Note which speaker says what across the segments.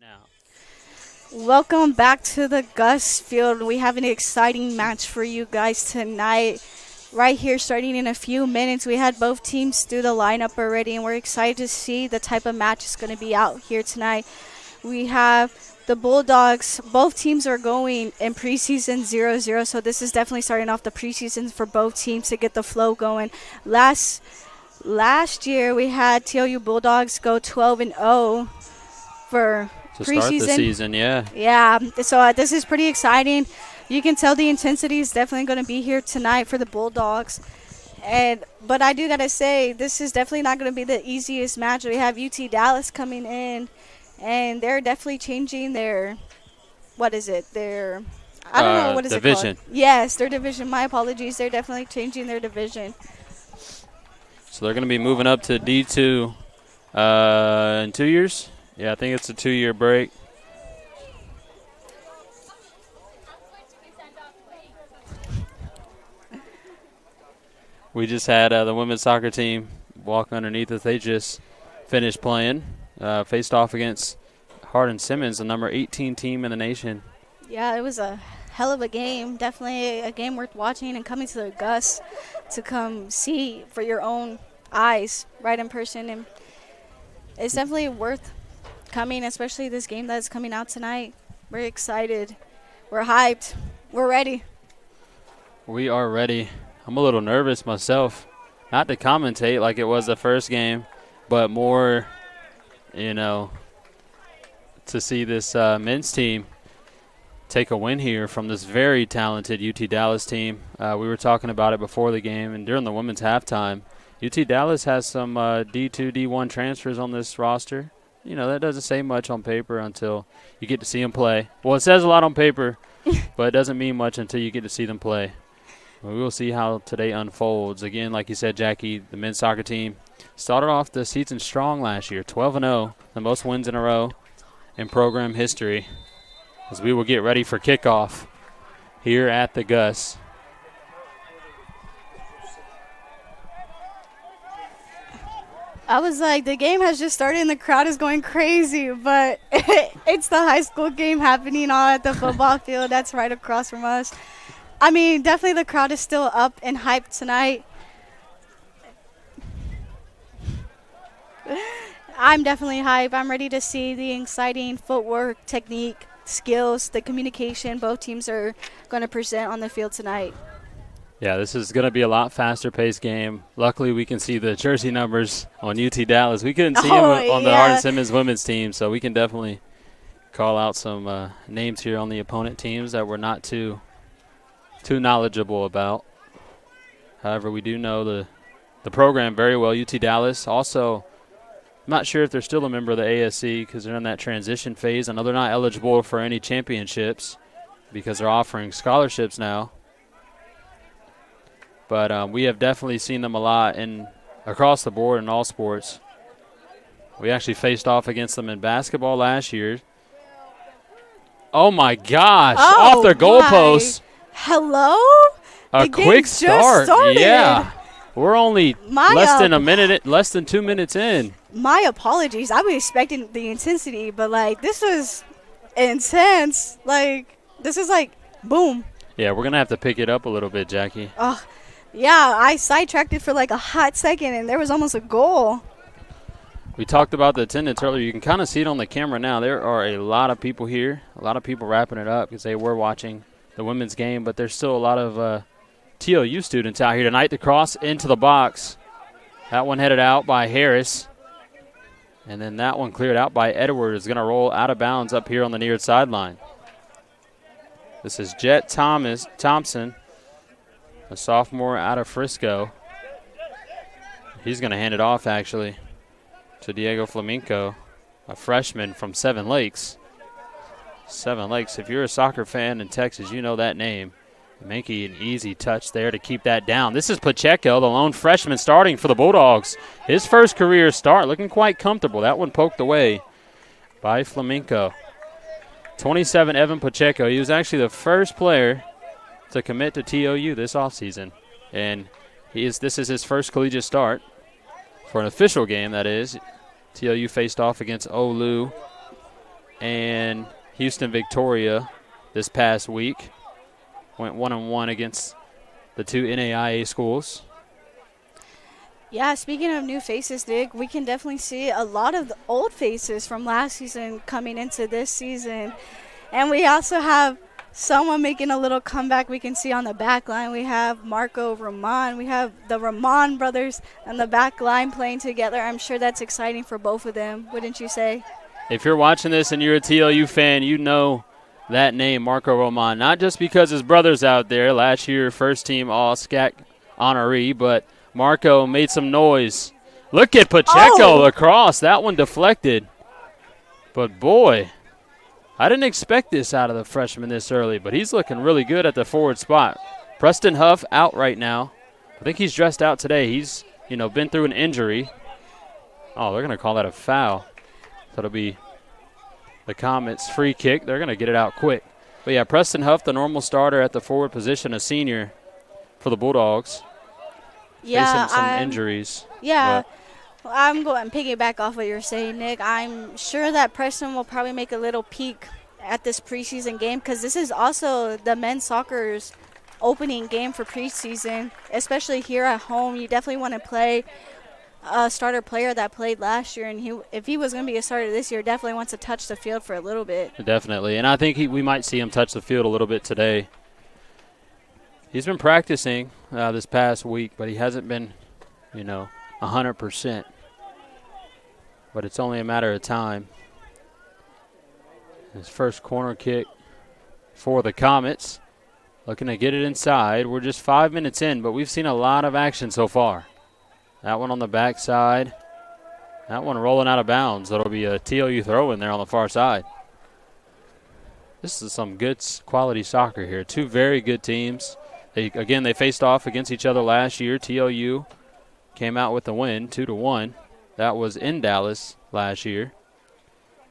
Speaker 1: now.
Speaker 2: Welcome back to the Gus Field. We have an exciting match for you guys tonight. Right here, starting in a few minutes. We had both teams do the lineup already, and we're excited to see the type of match is going to be out here tonight. We have the Bulldogs. Both teams are going in preseason 0-0, so this is definitely starting off the preseason for both teams to get the flow going. Last year, we had TLU Bulldogs go 12-0 for
Speaker 1: To start the
Speaker 2: preseason.
Speaker 1: season, yeah.
Speaker 2: Yeah, so this is pretty exciting. You can tell the intensity is definitely going to be here tonight for the Bulldogs. But I do got to say, this is definitely not going to be the easiest match. We have UT Dallas coming in, and they're definitely changing their, what is it, their, I don't know, what is
Speaker 1: division.
Speaker 2: it called? Yes, their division. My apologies. They're definitely changing their division.
Speaker 1: So they're going to be moving up to D2 in 2 years. Yeah, I think it's a 2-year break. We just had the women's soccer team walk underneath us. They just finished playing, faced off against Hardin-Simmons, the number 18 team in the nation.
Speaker 2: Yeah, it was a hell of a game. Definitely a game worth watching and coming to the Gus to come see for your own eyes right in person. And it's definitely worth coming, especially this game that's coming out tonight. We're excited. We're hyped. We're ready.
Speaker 1: We are ready. I'm a little nervous myself, not to commentate like it was the first game, but more, to see this men's team take a win here from this very talented UT Dallas team. We were talking about it before the game and during the women's halftime. UT Dallas has some D2, D1 transfers on this roster. That doesn't say much on paper until you get to see them play. Well, it says a lot on paper, but it doesn't mean much until you get to see them play. We will see how today unfolds. Again, like you said, Jackie, the men's soccer team started off the season strong last year, 12-0, the most wins in a row in program history, as we will get ready for kickoff here at the Gus.
Speaker 2: I was like, the game has just started and the crowd is going crazy, but it's the high school game happening all at the football field that's right across from us. I mean, definitely the crowd is still up and hyped tonight. I'm definitely hyped. I'm ready to see the exciting footwork, technique, skills, the communication both teams are going to present on the field tonight.
Speaker 1: Yeah, this is going to be a lot faster-paced game. Luckily, we can see the jersey numbers on UT Dallas. We couldn't see them on the Hardin-Simmons women's team, so we can definitely call out some names here on the opponent teams that we're not too knowledgeable about. However, we do know the program very well. UT Dallas also, I'm not sure if they're still a member of the ASC because they're in that transition phase. I know they're not eligible for any championships because they're offering scholarships now. But we have definitely seen them a lot across the board in all sports. We actually faced off against them in basketball last year. Oh, my gosh. Off their goalposts.
Speaker 2: Hello?
Speaker 1: A quick start. Yeah. We're only less than 2 minutes in.
Speaker 2: My apologies. I was expecting the intensity, but this was intense. This is boom.
Speaker 1: Yeah, we're going to have to pick it up a little bit, Jackie.
Speaker 2: Yeah, I sidetracked it for a hot second, and there was almost a goal.
Speaker 1: We talked about the attendance earlier. You can kind of see it on the camera now. There are a lot of people here, a lot of people wrapping it up because they were watching the women's game, but there's still a lot of TLU students out here tonight. The cross into the box. That one headed out by Harris. And then that one cleared out by Edward is going to roll out of bounds up here on the near sideline. This is Jet Thompson, a sophomore out of Frisco. He's going to hand it off, actually, to Diego Flamenco, a freshman from Seven Lakes. Seven Lakes, if you're a soccer fan in Texas, you know that name. Making an easy touch there to keep that down. This is Pacheco, the lone freshman starting for the Bulldogs. His first career start, looking quite comfortable. That one poked away by Flamenco. 27, Evan Pacheco. He was actually the first player to commit to TLU this offseason. And this is his first collegiate start for an official game, that is. TLU faced off against Olu and Houston Victoria this past week. Went 1-1 against the two NAIA schools.
Speaker 2: Yeah, speaking of new faces, Nick, we can definitely see a lot of the old faces from last season coming into this season. And we also have someone making a little comeback we can see on the back line. We have Marco Ramon. We have the Ramon brothers on the back line playing together. I'm sure that's exciting for both of them, wouldn't you say?
Speaker 1: If you're watching this and you're a TLU fan, you know that name, Marco Ramon, not just because his brother's out there, last year first-team All-SCAC honoree, but Marco made some noise. Look at Pacheco across. That one deflected. But, boy, I didn't expect this out of the freshman this early, but he's looking really good at the forward spot. Preston Huff out right now. I think he's dressed out today. He's, been through an injury. Oh, they're going to call that a foul. So it'll be the Comets' free kick. They're going to get it out quick. But, yeah, Preston Huff, the normal starter at the forward position, a senior for the Bulldogs.
Speaker 2: Yeah,
Speaker 1: facing some injuries.
Speaker 2: Yeah, I'm going to piggyback off what you're saying, Nick. I'm sure that Preston will probably make a little peek at this preseason game because this is also the men's soccer's opening game for preseason, especially here at home. You definitely want to play a starter player that played last year, and if he was going to be a starter this year, definitely wants to touch the field for a little bit.
Speaker 1: Definitely, and I think we might see him touch the field a little bit today. He's been practicing this past week, but he hasn't been, 100%. But it's only a matter of time. His first corner kick for the Comets. Looking to get it inside. We're just 5 minutes in, but we've seen a lot of action so far. That one on the backside. That one rolling out of bounds. That'll be a TLU throw in there on the far side. This is some good quality soccer here. Two very good teams. They faced off against each other last year. TLU came out with the win, 2-1. That was in Dallas last year.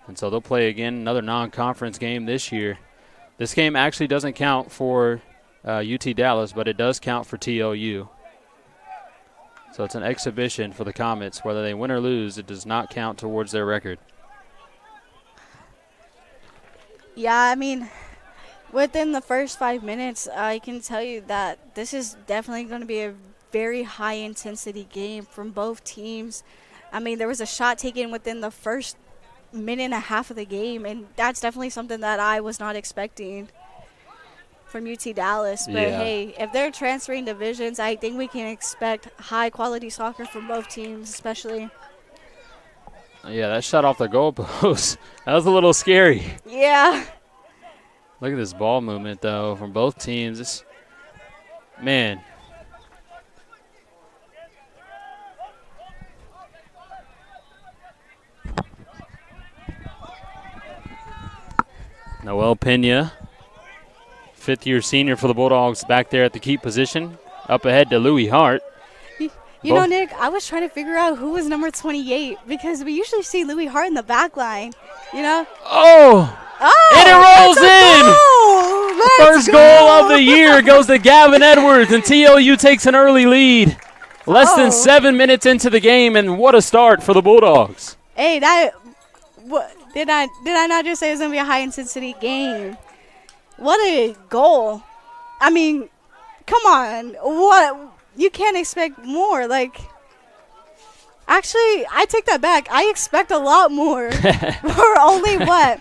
Speaker 1: And so they'll play again another non-conference game this year. This game actually doesn't count for UT Dallas, but it does count for TLU. So it's an exhibition for the Comets. Whether they win or lose, it does not count towards their record.
Speaker 2: Yeah, I mean, within the first 5 minutes, I can tell you that this is definitely going to be a very high-intensity game from both teams. I mean, there was a shot taken within the first minute and a half of the game, and that's definitely something that I was not expecting from UT Dallas. But, hey, if they're transferring divisions, I think we can expect high-quality soccer from both teams, especially.
Speaker 1: Yeah, that shot off the goalpost. That was a little scary.
Speaker 2: Yeah.
Speaker 1: Look at this ball movement, though, from both teams. Man. Noel Pena, fifth-year senior for the Bulldogs, back there at the keep position. Up ahead to Louis Hart.
Speaker 2: You know, Nick, I was trying to figure out who was number 28 because we usually see Louis Hart in the back line,
Speaker 1: Oh! And it rolls in! First goal of the year goes to Gavin Edwards, and TLU takes an early lead. Less than 7 minutes into the game, and what a start for the Bulldogs.
Speaker 2: Hey, did I not just say it was going to be a high-intensity game? What a goal. I mean, come on. What? You can't expect more. Actually, I take that back. I expect a lot more. We're only what?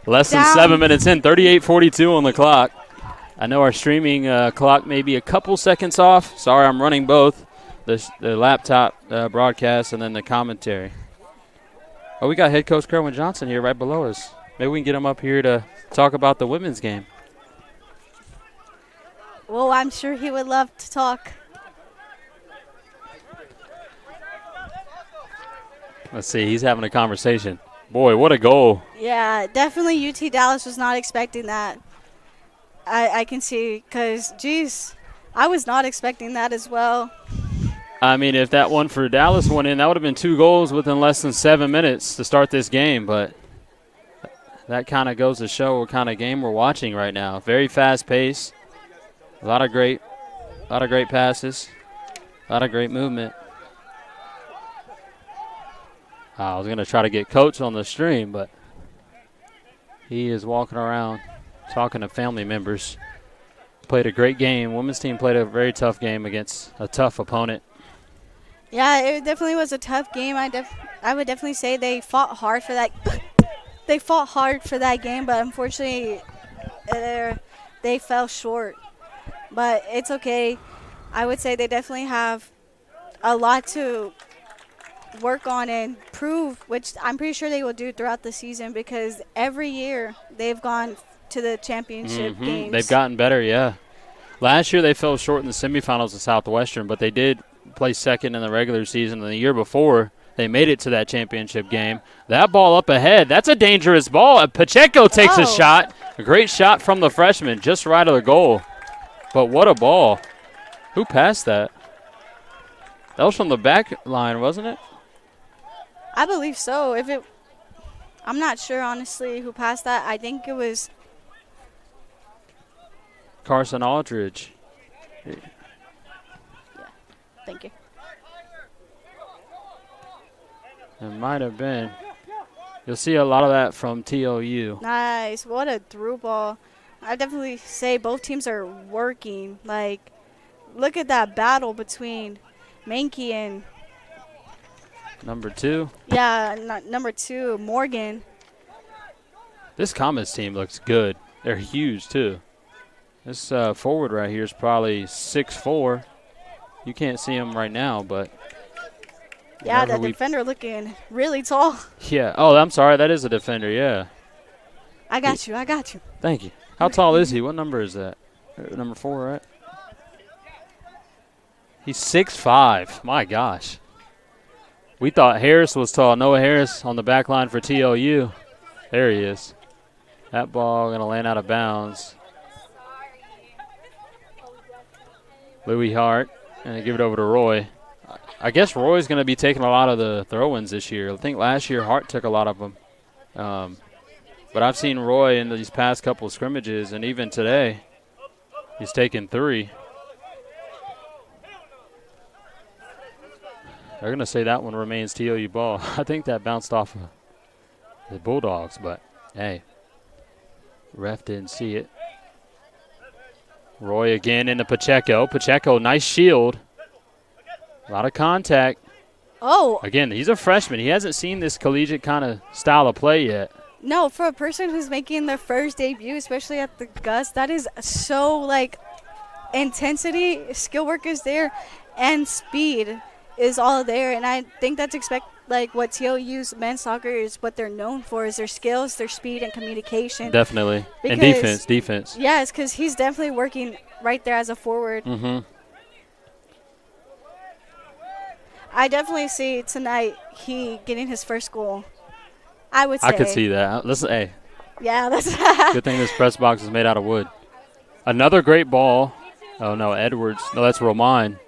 Speaker 1: Less than 7 minutes in, 38:42 on the clock. I know our streaming clock may be a couple seconds off. Sorry, I'm running both, the laptop broadcast and then the commentary. Oh, we got head coach Kerwin Johnson here right below us. Maybe we can get him up here to talk about the women's game.
Speaker 2: Well, I'm sure he would love to talk.
Speaker 1: Let's see, he's having a conversation. Boy, what a goal.
Speaker 2: Yeah, definitely UT Dallas was not expecting that. I can see because, geez, I was not expecting that as well.
Speaker 1: I mean, if that one for Dallas went in, that would have been 2 goals within less than 7 minutes to start this game. But that kind of goes to show what kind of game we're watching right now. Very fast pace, a lot of great passes, a lot of great movement. I was going to try to get Coach on the stream, but He is walking around talking to family members. Played a great game. Women's team played a very tough game against a tough opponent.
Speaker 2: Yeah, it definitely was a tough game. I would definitely say they fought hard for that. They fought hard for that game, but unfortunately, they fell short. But it's okay. I would say they definitely have a lot to work on and prove, which I'm pretty sure they will do throughout the season, because every year they've gone to the championship games.
Speaker 1: They've gotten better, yeah. Last year they fell short in the semifinals of Southwestern, but they did play second in the regular season. And the year before, they made it to that championship game. That ball up ahead, that's a dangerous ball. Pacheco takes a shot. A great shot from the freshman, just right of the goal. But what a ball. Who passed that? That was from the back line, wasn't it?
Speaker 2: I believe so. I'm not sure, honestly, who passed that. I think it was
Speaker 1: Carson Aldridge.
Speaker 2: Yeah. Thank you.
Speaker 1: It might have been. You'll see a lot of that from TLU.
Speaker 2: Nice. What a through ball. I definitely say both teams are working. Like, look at that battle between Mankey and
Speaker 1: number 2.
Speaker 2: Yeah, number 2, Morgan.
Speaker 1: This Comets team looks good. They're huge, too. This forward right here is probably 6'4". You can't see him right now, but
Speaker 2: yeah, the defender looking really tall.
Speaker 1: Yeah. Oh, I'm sorry. That is a defender, yeah.
Speaker 2: I got you.
Speaker 1: Thank you. How tall is he? What number is that? Number 4, right? He's 6'5". My gosh. We thought Harris was tall. Noah Harris on the back line for TLU. There he is. That ball going to land out of bounds. Louis Hart. And give it over to Roy. I guess Roy's going to be taking a lot of the throw-ins this year. I think last year Hart took a lot of them. But I've seen Roy in these past couple of scrimmages, and even today, he's taken 3. They're going to say that one remains TLU ball. I think that bounced off of the Bulldogs, but hey, ref didn't see it. Roy again into Pacheco. Pacheco, nice shield. A lot of contact.
Speaker 2: Oh.
Speaker 1: Again, he's a freshman. He hasn't seen this collegiate kind of style of play yet.
Speaker 2: No, for a person who's making their first debut, especially at the Gus, that is so, like, intensity, skill work is there, and speed is all there. And I think that's what TLU's men's soccer is what they're known for, is their skills, their speed, and communication.
Speaker 1: Definitely. And defense.
Speaker 2: Yes, because he's definitely working right there as a forward.
Speaker 1: Mm-hmm.
Speaker 2: I definitely see tonight he getting his first goal. I would say.
Speaker 1: I could see that. Listen, hey.
Speaker 2: Yeah, that's
Speaker 1: good thing this press box is made out of wood. Another great ball. Oh, no, Edwards. No, that's Roman.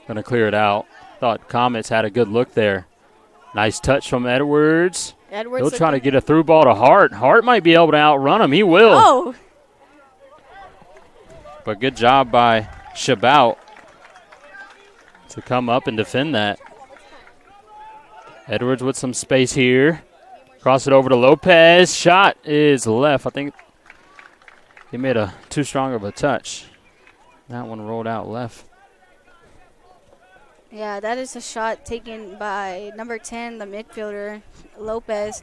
Speaker 1: Going to clear it out. Thought Comets had a good look there. Nice touch from Edwards. He'll try to get a through ball to Hart. Hart might be able to outrun him. He will.
Speaker 2: Oh.
Speaker 1: But good job by Shabout to come up and defend that. Edwards with some space here. Cross it over to Lopez. Shot is left. I think he made a too strong of a touch. That one rolled out left.
Speaker 2: Yeah, that is a shot taken by number 10, the midfielder, Lopez.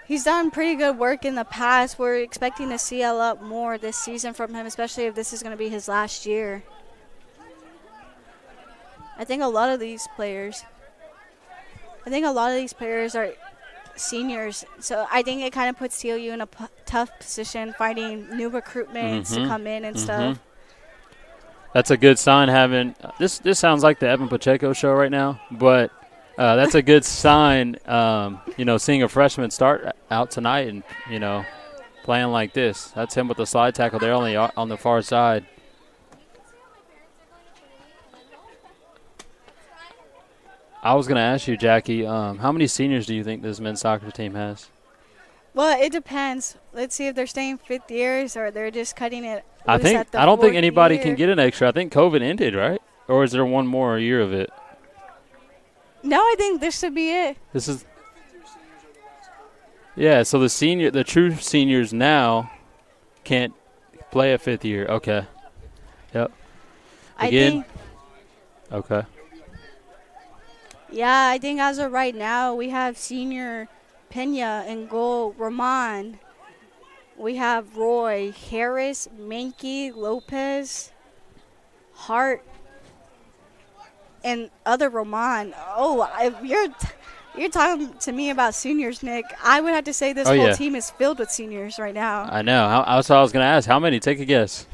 Speaker 2: He's done pretty good work in the past. We're expecting to see a lot more this season from him, especially if this is going to be his last year. I think a lot of these players are seniors, so I think it kind of puts TLU in a tough position finding new recruitments to come in and stuff.
Speaker 1: That's a good sign having this sounds like the Evan Pacheco show right now, but that's a good sign, seeing a freshman start out tonight and, playing like this. That's him with the slide tackle there only on the far side. I was going to ask you, Jackie, how many seniors do you think this men's soccer team has?
Speaker 2: Well, it depends. Let's see if they're staying 5th years or they're just cutting it.
Speaker 1: I don't think anybody can get an extra. I think COVID ended, right? Or is there one more year of it?
Speaker 2: No, I think this should be it.
Speaker 1: This is. Yeah, so the true seniors now can't play a fifth year. Okay. Yep.
Speaker 2: I
Speaker 1: Again.
Speaker 2: think,
Speaker 1: Okay.
Speaker 2: yeah, I think as of right now, we have senior Pena in goal, Roman. We have Roy, Harris, Mankey, Lopez, Hart, and other Roman. Oh, you're talking to me about seniors, Nick. I would have to say this
Speaker 1: Oh,
Speaker 2: whole
Speaker 1: yeah.
Speaker 2: team is filled with seniors right now.
Speaker 1: I know. That's what I was going to ask. How many? Take a guess.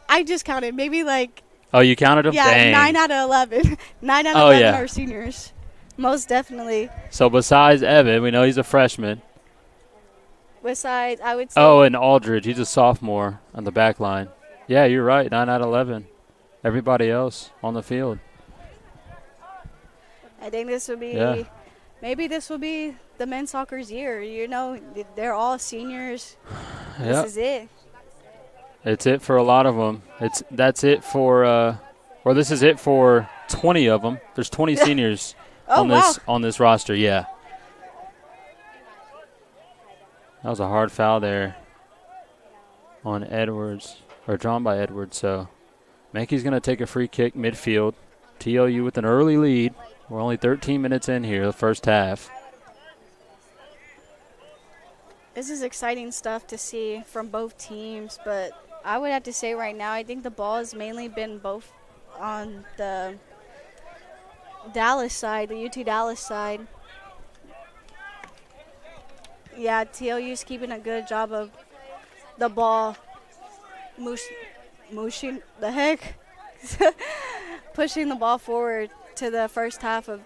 Speaker 2: I just counted maybe like,
Speaker 1: Oh, you counted them?
Speaker 2: yeah,
Speaker 1: Dang.
Speaker 2: 9 out of 11. 9 out of
Speaker 1: Oh,
Speaker 2: 11
Speaker 1: yeah.
Speaker 2: are seniors. Most definitely.
Speaker 1: So besides Evan, we know he's a freshman.
Speaker 2: Besides, I would say.
Speaker 1: Oh, and Aldridge, he's a sophomore on the back line. Yeah, you're right. 9 out of 11. Everybody else on the field.
Speaker 2: I think this would be.
Speaker 1: Yeah.
Speaker 2: Maybe this will be the men's soccer's year. You know, they're all seniors.
Speaker 1: Yep.
Speaker 2: This is it.
Speaker 1: It's it for a lot of them. That's it for or this is it for 20 of them. There's 20 seniors on this roster. Yeah. That was a hard foul there on Edwards, or drawn by Edwards. So Mankey's going to take a free kick midfield. TLU with an early lead. We're only 13 minutes in here, the first half.
Speaker 2: This is exciting stuff to see from both teams, but I would have to say right now, I think the ball has mainly been both on the Dallas side, the UT Dallas side. Yeah, TLU's keeping a good job of the ball pushing the ball forward to the first half of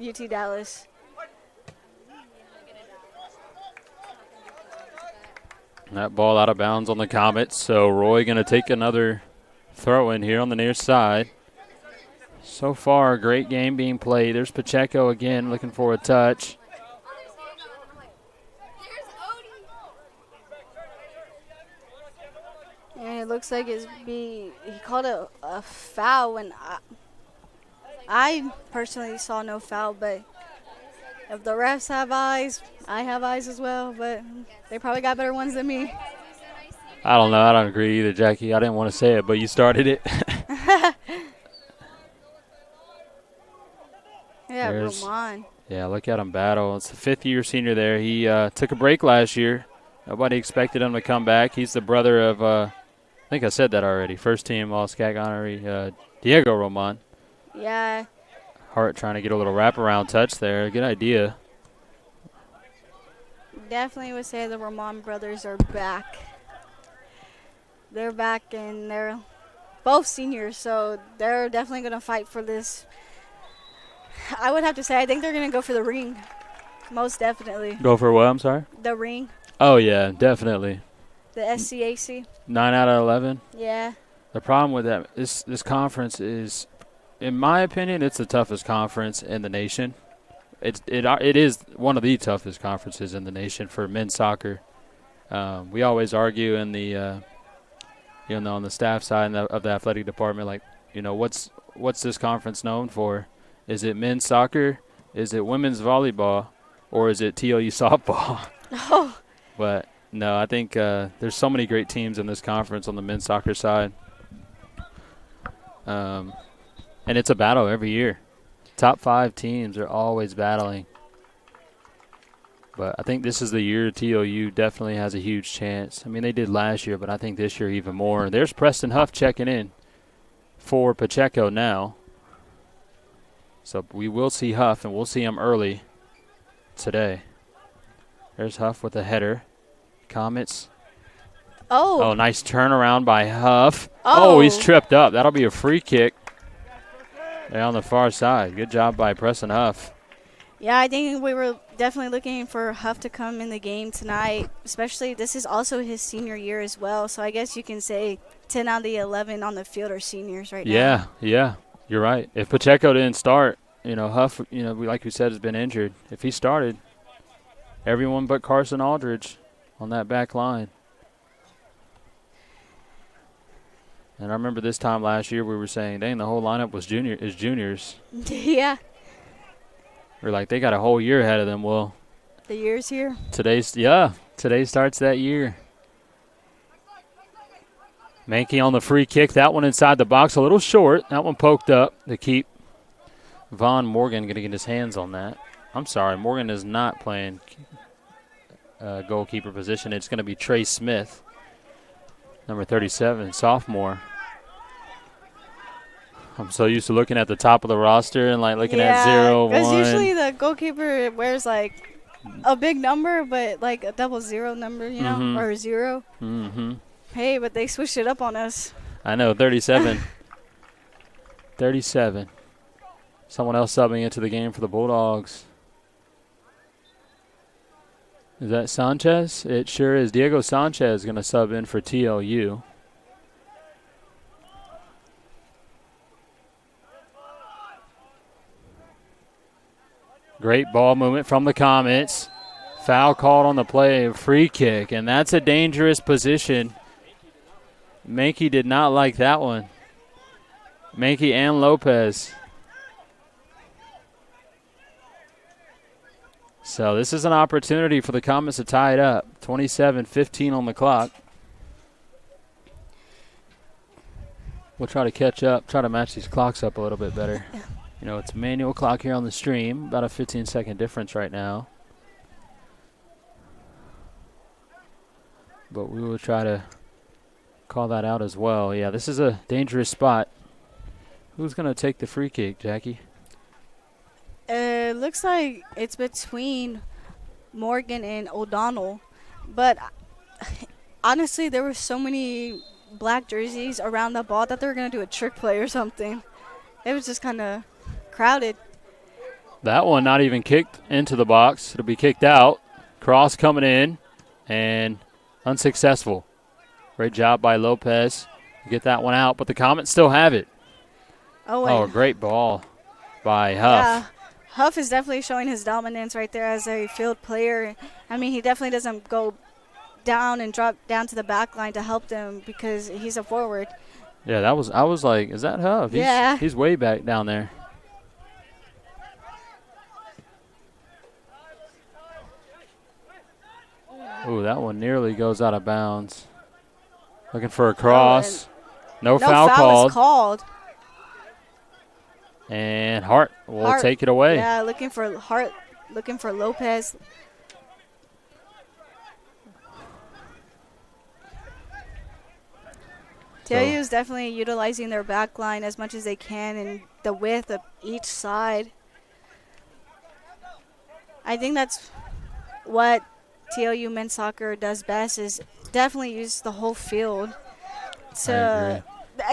Speaker 2: UT Dallas.
Speaker 1: That ball out of bounds on the Comets, so Roy going to take another throw in here on the near side. So far, a great game being played. There's Pacheco again looking for a touch.
Speaker 2: And it looks like he called it a foul when I personally saw no foul, but if the refs have eyes, I have eyes as well, but they probably got better ones than me.
Speaker 1: I don't know. I don't agree either, Jackie. I didn't want to say it, but you started it.
Speaker 2: Yeah, Roman.
Speaker 1: Yeah, look at him battle. It's the fifth-year senior there. He took a break last year. Nobody expected him to come back. He's the brother of, I think I said that already, first-team All-SCAC honoree, Diego Roman.
Speaker 2: Yeah.
Speaker 1: Hart trying to get a little wraparound touch there. Good idea.
Speaker 2: Definitely would say the Roman brothers are back. They're back, and they're both seniors, so they're definitely going to fight for this. I would have to say I think they're going to go for the ring, most definitely.
Speaker 1: Go for what? I'm sorry?
Speaker 2: The ring.
Speaker 1: Oh, yeah, definitely.
Speaker 2: The SCAC.
Speaker 1: 9 out of 11?
Speaker 2: Yeah.
Speaker 1: The problem with that, this conference is, in my opinion, it's the toughest conference in the nation. It is one of the toughest conferences in the nation for men's soccer. We always argue in the on the staff side of the athletic department, like, what's this conference known for? Is it men's soccer? Is it women's volleyball? Or is it TLU softball?
Speaker 2: Oh.
Speaker 1: But no, I think there's so many great teams in this conference on the men's soccer side. And it's a battle every year. Top 5 teams are always battling. But I think this is the year TLU definitely has a huge chance. I mean, they did last year, but I think this year even more. There's Preston Huff checking in for Pacheco now. So we will see Huff, and we'll see him early today. There's Huff with a header. Comets. Oh, nice turnaround by Huff. Oh, he's tripped up. That'll be a free kick. There on the far side. Good job by Preston Huff.
Speaker 2: Yeah, I think we were definitely looking for Huff to come in the game tonight, especially this is also his senior year as well. So I guess you can say 10 out of the 11 on the field are seniors right now.
Speaker 1: Yeah. You're right. If Pacheco didn't start, Huff, like we said, has been injured. If he started, everyone but Carson Aldridge on that back line. And I remember this time last year we were saying, dang, the whole lineup was juniors.
Speaker 2: Yeah.
Speaker 1: We're like, they got a whole year ahead of them. Well,
Speaker 2: The year's here.
Speaker 1: Today starts that year. Mankey on the free kick. That one inside the box, a little short. That one poked up to keep Von Morgan going to get his hands on that. I'm sorry, Morgan is not playing goalkeeper position. It's going to be Trey Smith, number 37, sophomore. I'm so used to looking at the top of the roster and like looking at 0, 1.
Speaker 2: Because usually the goalkeeper wears like a big number, but like a 00 number, you know, or 0.
Speaker 1: Mm-hmm.
Speaker 2: Hey, but they switched it up on us.
Speaker 1: I know, 37. 37. Someone else subbing into the game for the Bulldogs. Is that Sanchez? It sure is. Diego Sanchez going to sub in for TLU. Great ball movement from the Comets. Foul called on the play, free kick, and that's a dangerous position. Mankey did not like that one. Mankey and Lopez. So this is an opportunity for the Comets to tie it up. 27-15 on the clock. We'll try to catch up, try to match these clocks up a little bit better. You know, it's a manual clock here on the stream, about a 15-second difference right now. But we will try to call that out as well. Yeah, this is a dangerous spot. Who's going to take the free kick, Jackie?
Speaker 2: It looks like it's between Morgan and O'Donnell. But honestly, there were so many black jerseys around the ball that they were going to do a trick play or something. It was just kind of crowded.
Speaker 1: That one not even kicked into the box. It'll be kicked out. Cross coming in and unsuccessful. Great job by Lopez to get that one out, but the Comets still have it. Oh, great ball by Huff.
Speaker 2: Yeah, Huff is definitely showing his dominance right there as a field player. I mean, he definitely doesn't go down and drop down to the back line to help them because he's a forward.
Speaker 1: Yeah, I was like, is that Huff? He's way back down there. Ooh, that one nearly goes out of bounds. Looking for a cross. No foul called. And Hart will take it away.
Speaker 2: Yeah, looking for Lopez. TLU is definitely utilizing their back line as much as they can and the width of each side. I think that's what TLU men's soccer does best, is definitely use the whole field. So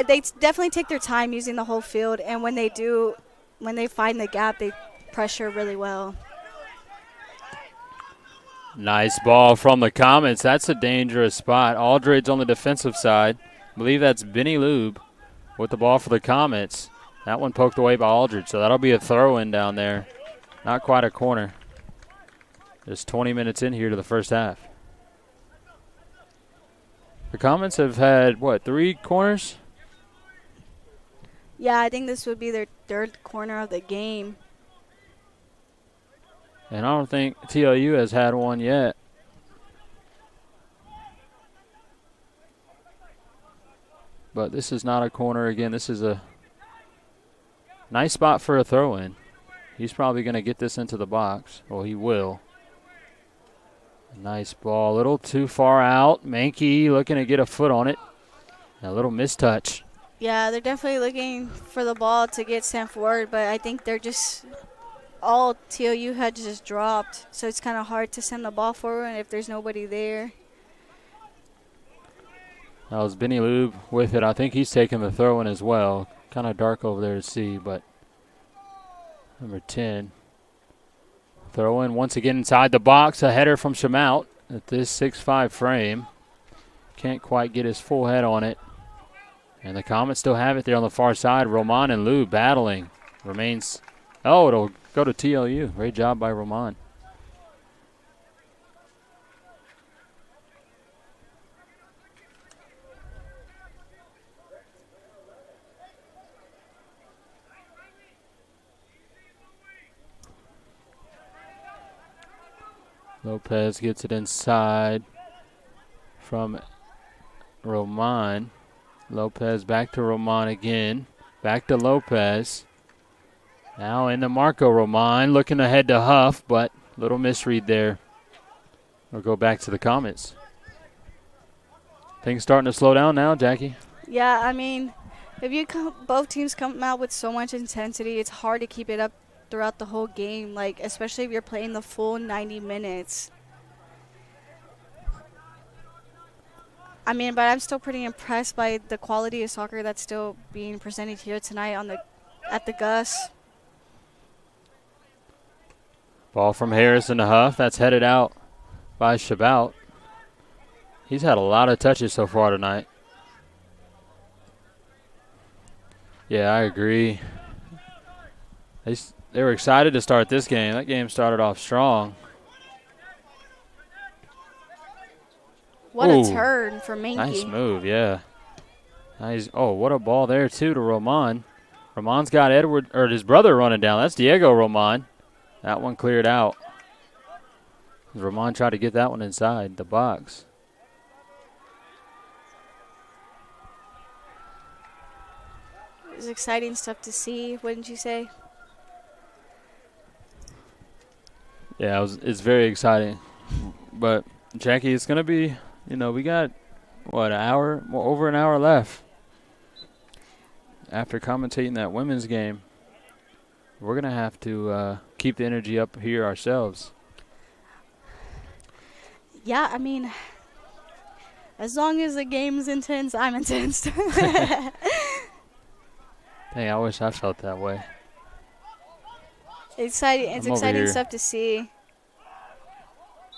Speaker 2: they definitely take their time using the whole field, and when they find the gap, they pressure really well.
Speaker 1: Nice ball from the Comets. That's a dangerous spot. Aldridge on the defensive side. I believe that's Benny Lube with the ball for the Comets. That one poked away by Aldridge, so that'll be a throw-in down there. Not quite a corner. Just 20 minutes in here to the first half. The Comets have had, 3 corners?
Speaker 2: Yeah, I think this would be their third corner of the game.
Speaker 1: And I don't think TLU has had one yet. But this is not a corner again. This is a nice spot for a throw-in. He's probably going to get this into the box. Well, he will. Nice ball. A little too far out. Mankey looking to get a foot on it. A little mistouch.
Speaker 2: Yeah, they're definitely looking for the ball to get sent forward, but I think they're just all TLU had just dropped, so it's kind of hard to send the ball forward if there's nobody there.
Speaker 1: That was Benny Lube with it. I think he's taking the throw in as well. Kind of dark over there to see, but number 10. Throw in once again inside the box. A header from Shamout at this 6'5" frame. Can't quite get his full head on it. And the Comets still have it there on the far side. Roman and Lou battling. Remains. Oh, it'll go to TLU. Great job by Roman. Lopez gets it inside from Roman. Lopez back to Roman again. Back to Lopez. Now into Marco Roman. Looking ahead to Huff, but little misread there. We'll go back to the comments. Things starting to slow down now, Jackie.
Speaker 2: Yeah, I mean, if both teams come out with so much intensity, it's hard to keep it up throughout the whole game, like especially if you're playing the full 90 minutes. I mean, but I'm still pretty impressed by the quality of soccer that's still being presented here tonight at the Gus.
Speaker 1: Ball from Harrison to Huff. That's headed out by Shabout. He's had a lot of touches so far tonight. Yeah, I agree. They were excited to start this game. That game started off strong.
Speaker 2: What a turn for Minky.
Speaker 1: Nice move, yeah. Nice. Oh, what a ball there, too, to Roman. Roman's got his brother running down. That's Diego Roman. That one cleared out. Roman tried to get that one inside the box.
Speaker 2: It's exciting stuff to see, wouldn't you say?
Speaker 1: Yeah, it's very exciting. But, Jackie, it's going to be, we got, over an hour left. After commentating that women's game, we're going to have to keep the energy up here ourselves.
Speaker 2: Yeah, I mean, as long as the game's intense, I'm intense.
Speaker 1: Dang, I wish I felt that way.
Speaker 2: It's exciting stuff to see.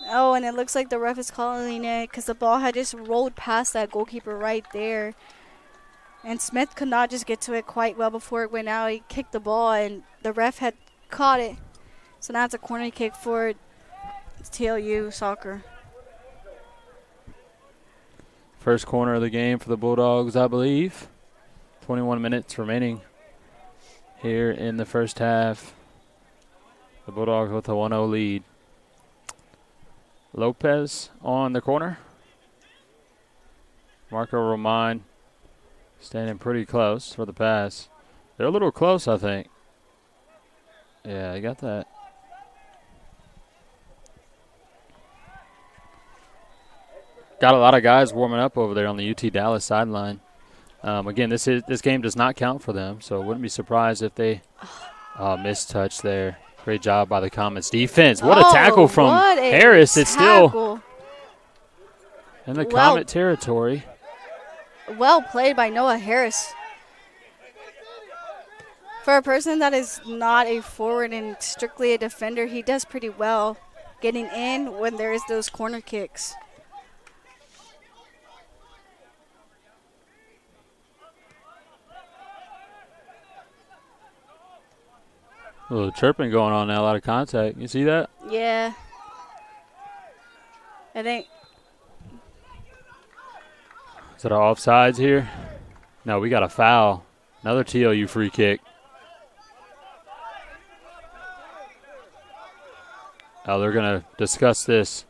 Speaker 2: Oh, and it looks like the ref is calling it because the ball had just rolled past that goalkeeper right there. And Smith could not just get to it quite well before it went out. He kicked the ball, and the ref had caught it. So now it's a corner kick for TLU soccer.
Speaker 1: First corner of the game for the Bulldogs, I believe. 21 minutes remaining here in the first half. The Bulldogs with a 1-0 lead. Lopez on the corner. Marco Roman standing pretty close for the pass. They're a little close, I think. Yeah, I got that. Got a lot of guys warming up over there on the UT Dallas sideline. Again, this game does not count for them, so wouldn't be surprised if they missed touch there. Great job by the Comets defense. What a tackle from Harris. It's still in the Comet territory.
Speaker 2: Well played by Noah Harris. For a person that is not a forward and strictly a defender, he does pretty well getting in when there is those corner kicks.
Speaker 1: A little chirping going on now, a lot of contact. You see that?
Speaker 2: Yeah. I think.
Speaker 1: Is it offsides here? No, we got a foul. Another TLU free kick. Oh, they're going to discuss this.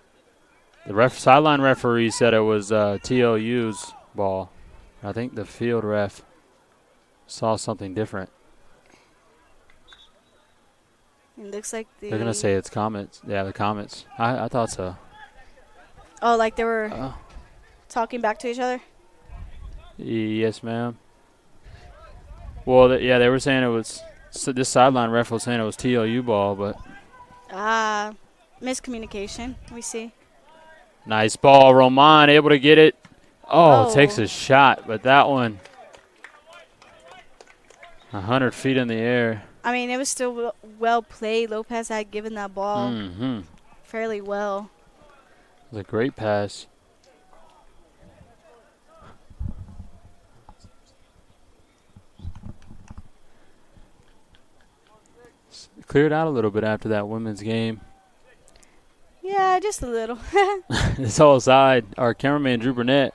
Speaker 1: The sideline referee said it was TLU's ball. I think the field ref saw something different.
Speaker 2: It looks like
Speaker 1: they're going to say it's Comets. Yeah, the Comets. I thought so.
Speaker 2: Oh, like they were talking back to each other?
Speaker 1: Yes, ma'am. Well, they were saying it was this sideline ref was saying it was TLU ball, but.
Speaker 2: Miscommunication, we see.
Speaker 1: Nice ball. Roman able to get it. Oh, takes a shot, but that one 100 feet in the air.
Speaker 2: I mean, it was still well played. Lopez had given that ball fairly well.
Speaker 1: It was a great pass. Cleared out a little bit after that women's game.
Speaker 2: Yeah, just a little.
Speaker 1: This whole side, our cameraman Drew Burnett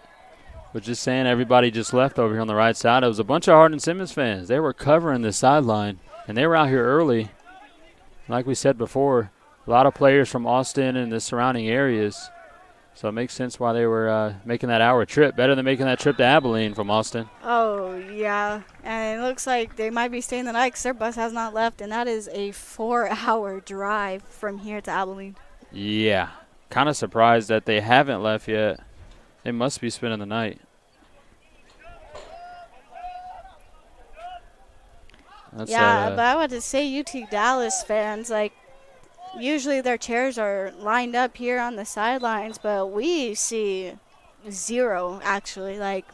Speaker 1: was just saying everybody just left over here on the right side. It was a bunch of Hardin-Simmons fans. They were covering the sideline, and they were out here early. Like we said before, a lot of players from Austin and the surrounding areas. So it makes sense why they were making that hour trip. Better than making that trip to Abilene from Austin.
Speaker 2: Oh, yeah. And it looks like they might be staying the night because their bus has not left, and that is a 4-hour drive from here to Abilene.
Speaker 1: Yeah. Kind of surprised that they haven't left yet. They must be spending the night. That's
Speaker 2: but I would say UT Dallas fans, like, usually their chairs are lined up here on the sidelines, but we see zero, actually. Like,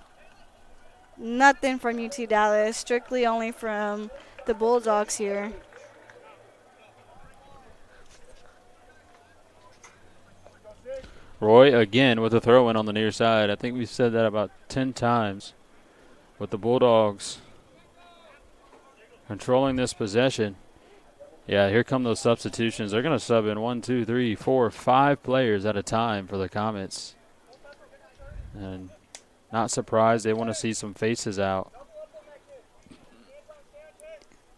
Speaker 2: nothing from UT Dallas, strictly only from the Bulldogs here.
Speaker 1: Roy again with a throw-in on the near side. I think we've said that about 10 times with the Bulldogs controlling this possession. Yeah, here come those substitutions. They're going to sub in 1, 2, 3, 4, 5 players at a time for the Comets. And not surprised they want to see some faces out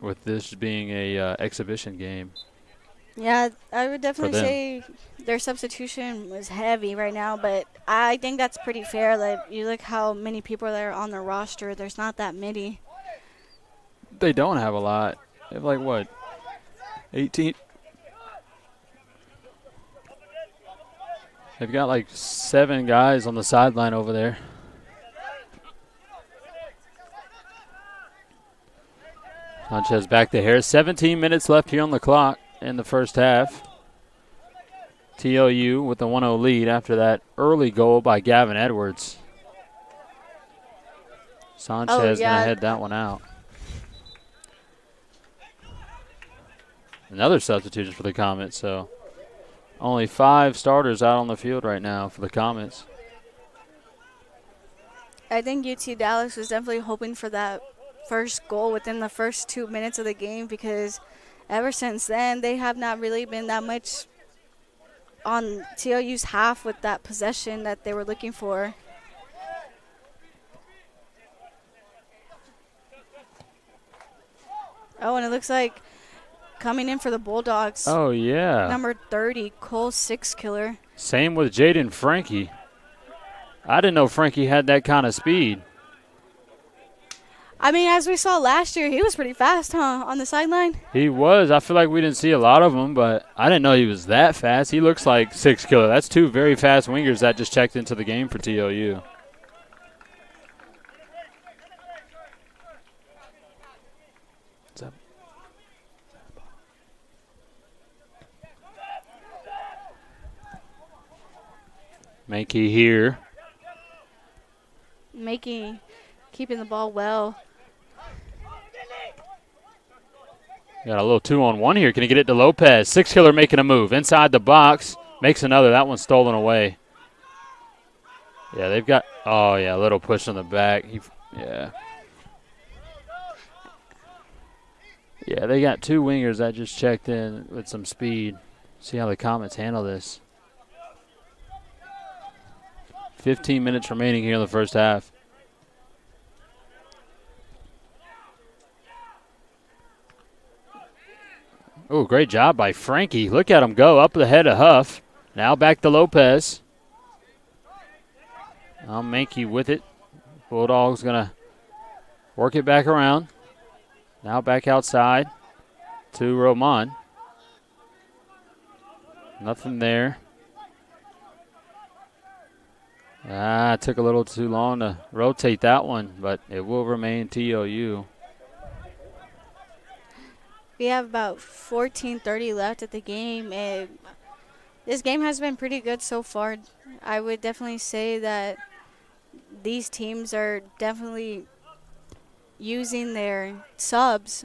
Speaker 1: with this being a exhibition game.
Speaker 2: Yeah, I would definitely say their substitution was heavy right now, but I think that's pretty fair. Like, you look how many people are on the roster. There's not that many.
Speaker 1: They don't have a lot. They have, like, what, 18? They've got, like, 7 guys on the sideline over there. Sanchez back to Harris. 17 minutes left here on the clock in the first half. TLU with the 1-0 lead after that early goal by Gavin Edwards. Sanchez going to head that one out. Another substitution for the Comets, so only 5 starters out on the field right now for the Comets.
Speaker 2: I think UT Dallas was definitely hoping for that first goal within the first 2 minutes of the game, because ever since then they have not really been that much on TLU's half with that possession that they were looking for. Oh, and it looks like coming in for the Bulldogs.
Speaker 1: Oh, yeah.
Speaker 2: Number 30, Cole Sixkiller.
Speaker 1: Same with Jaden Frankie. I didn't know Frankie had that kind of speed.
Speaker 2: I mean, as we saw last year, he was pretty fast, huh, on the sideline?
Speaker 1: He was. I feel like we didn't see a lot of him, but I didn't know he was that fast. He looks like Sixkiller. That's 2 very fast wingers that just checked into the game for TLU. What's up? Mankey here.
Speaker 2: Mankey keeping the ball well.
Speaker 1: Got a little 2-on-1 here. Can he get it to Lopez? Sixkiller making a move. Inside the box. Makes another. That one's stolen away. Yeah, they've got, oh, yeah, a little push on the back. Yeah. Yeah, they got 2 wingers that just checked in with some speed. See how the Comets handle this. 15 minutes remaining here in the first half. Oh, great job by Frankie. Look at him go up the head of Huff. Now back to Lopez. Now Mankey with it. Bulldogs going to work it back around. Now back outside to Roman. Nothing there. It took a little too long to rotate that one, but it will remain TLU.
Speaker 2: We have about 14:30 left at the game. This game has been pretty good so far. I would definitely say that these teams are definitely using their subs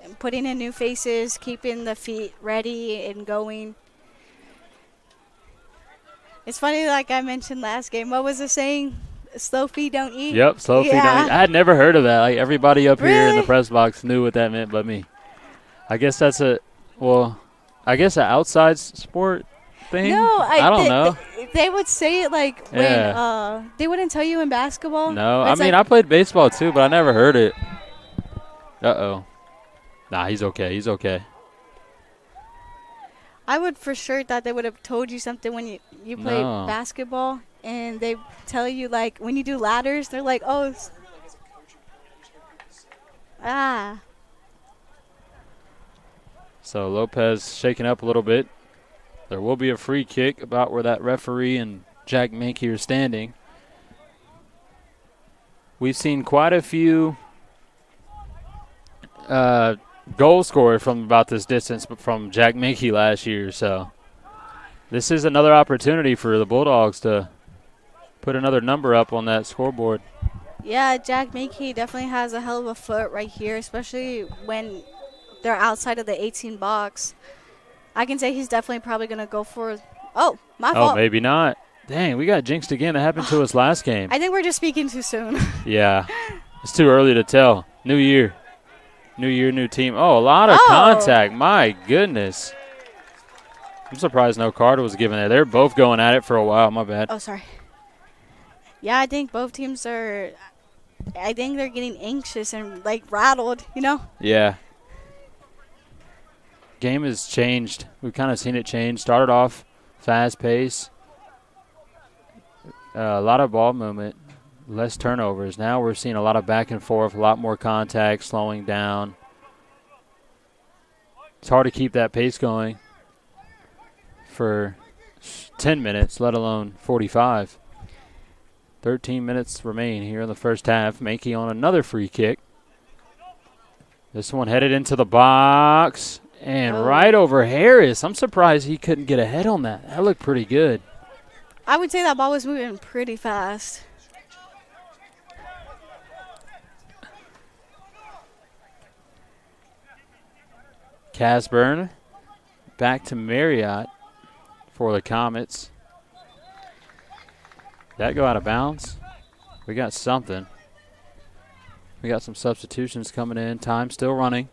Speaker 2: and putting in new faces, keeping the feet ready and going. It's funny, like I mentioned last game. What was the saying? Slow feet don't eat?
Speaker 1: Yep, slow feet don't eat. I had never heard of that. Like, everybody up here in the press box knew what that meant but me. I guess that's an outside sport thing?
Speaker 2: No,
Speaker 1: I don't know.
Speaker 2: They would say it like when they wouldn't tell you in basketball.
Speaker 1: No, I mean, I played baseball too, but I never heard it. Uh-oh. Nah, he's okay. He's okay.
Speaker 2: I would for sure thought they would have told you something when you play
Speaker 1: No.
Speaker 2: basketball, and they tell you, like, when you do ladders, they're like, oh, ah.
Speaker 1: So Lopez shaking up a little bit. There will be a free kick about where that referee and Jack Mankey are standing. We've seen quite a few goal scored from about this distance from Jack Mankey last year. So this is another opportunity for the Bulldogs to put another number up on that scoreboard.
Speaker 2: Yeah, Jack Mankey definitely has a hell of a foot right here, especially when they're outside of the 18 box. I can say he's definitely probably going to go for – oh, my fault.
Speaker 1: Oh, maybe not. Dang, we got jinxed again. That happened to us last game.
Speaker 2: I think we're just speaking too soon.
Speaker 1: Yeah, it's too early to tell. New year, new team. Oh, a lot of contact. My goodness. I'm surprised no card was given there. They're both going at it for a while. My bad.
Speaker 2: Oh, sorry. Yeah, I think both teams are – I think they're getting anxious and, like, rattled, you know?
Speaker 1: Yeah. Game has changed. We've kind of seen it change. Started off fast pace. A lot of ball movement, less turnovers. Now we're seeing a lot of back and forth, a lot more contact, slowing down. It's hard to keep that pace going for 10 minutes, let alone 45. 13 minutes remain here in the first half. Mankey on another free kick. This one headed into the box and right over Harris. I'm surprised he couldn't get ahead on that. That looked pretty good.
Speaker 2: I would say that ball was moving pretty fast.
Speaker 1: Casburn back to Marriott for the Comets. Did that go out of bounds? We got something. We got some substitutions coming in. Time still running.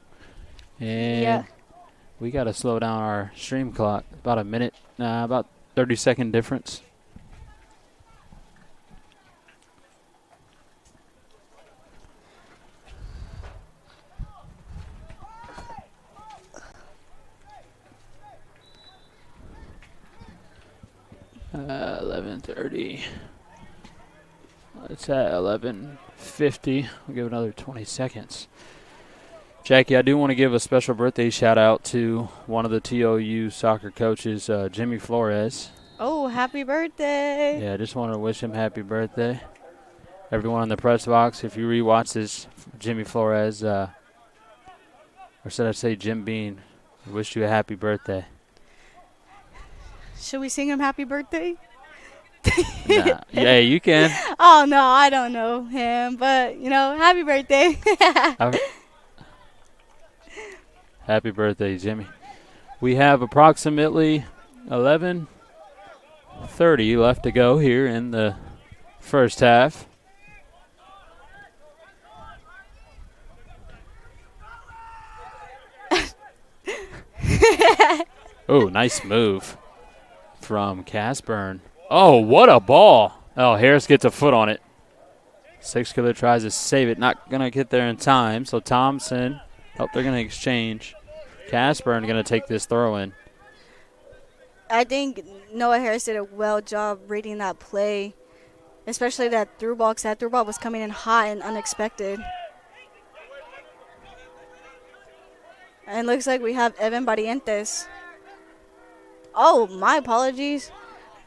Speaker 1: And we got to slow down our stream clock. About a minute, about 30-second difference. Uh, 11:30. It's at 11:50. We'll give it another 20 seconds. Jackie, I do want to give a special birthday shout out to one of the TLU soccer coaches, Jimmy Flores.
Speaker 2: Oh, happy birthday.
Speaker 1: Yeah, I just want to wish him happy birthday. Everyone in the press box, if you rewatch this, Jimmy Flores, or should I say Jim Bean, I wish you a happy birthday.
Speaker 2: Should we sing him happy birthday?
Speaker 1: Nah. Yeah, you can.
Speaker 2: Oh, no, I don't know him, but, you know, happy birthday.
Speaker 1: Happy birthday, Jimmy. We have approximately 11:30 left to go here in the first half. Oh, nice move from Casburn. Oh, what a ball. Oh, Harris gets a foot on it. Six-Killer tries to save it. Not going to get there in time. So Thompson, they're going to exchange. Casburn going to take this throw in.
Speaker 2: I think Noah Harris did a well job reading that play, especially that through ball, because that through ball was coming in hot and unexpected. And it looks like we have Evan Barrientos. Oh, my apologies.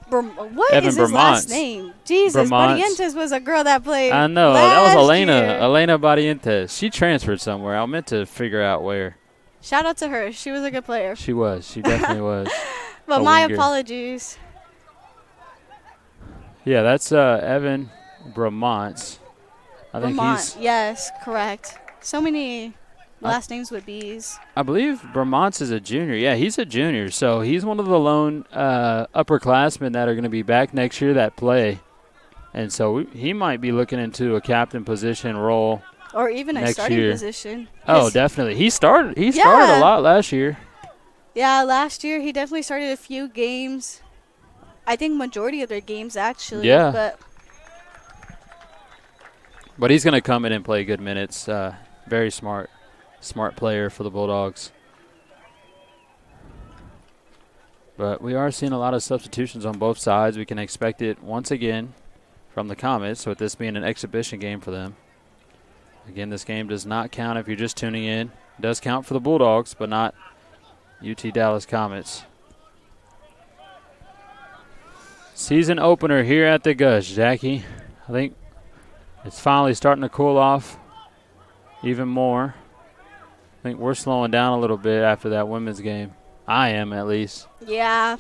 Speaker 2: What
Speaker 1: Evan
Speaker 2: is his
Speaker 1: Bermont.
Speaker 2: last name? Jesus,
Speaker 1: Bermont.
Speaker 2: Barrientos was a girl that played.
Speaker 1: I know. That was
Speaker 2: year.
Speaker 1: Elena Barrientos. She transferred somewhere. I meant to figure out where.
Speaker 2: Shout out to her. She was a good player.
Speaker 1: She was. She definitely was.
Speaker 2: But my apologies.
Speaker 1: Yeah, that's Evan Bramont. I think he's.
Speaker 2: Yes, correct. So many last names with B's.
Speaker 1: I believe Bramont is a junior. Yeah, he's a junior. So he's one of the lone upperclassmen that are going to be back next year that play. And so he might be looking into a captain position role.
Speaker 2: Or even a starting position.
Speaker 1: Oh, definitely. He started a lot last year.
Speaker 2: Yeah, last year he definitely started a few games. I think majority of their games, actually.
Speaker 1: Yeah. But he's going to come in and play good minutes. Very smart player for the Bulldogs. But we are seeing a lot of substitutions on both sides. We can expect it once again from the Comets, with this being an exhibition game for them. Again, this game does not count if you're just tuning in. It does count for the Bulldogs, but not UT Dallas Comets. Season opener here at the Gush, Jackie. I think it's finally starting to cool off even more. I think we're slowing down a little bit after that women's game. I am, at least.
Speaker 2: Yeah.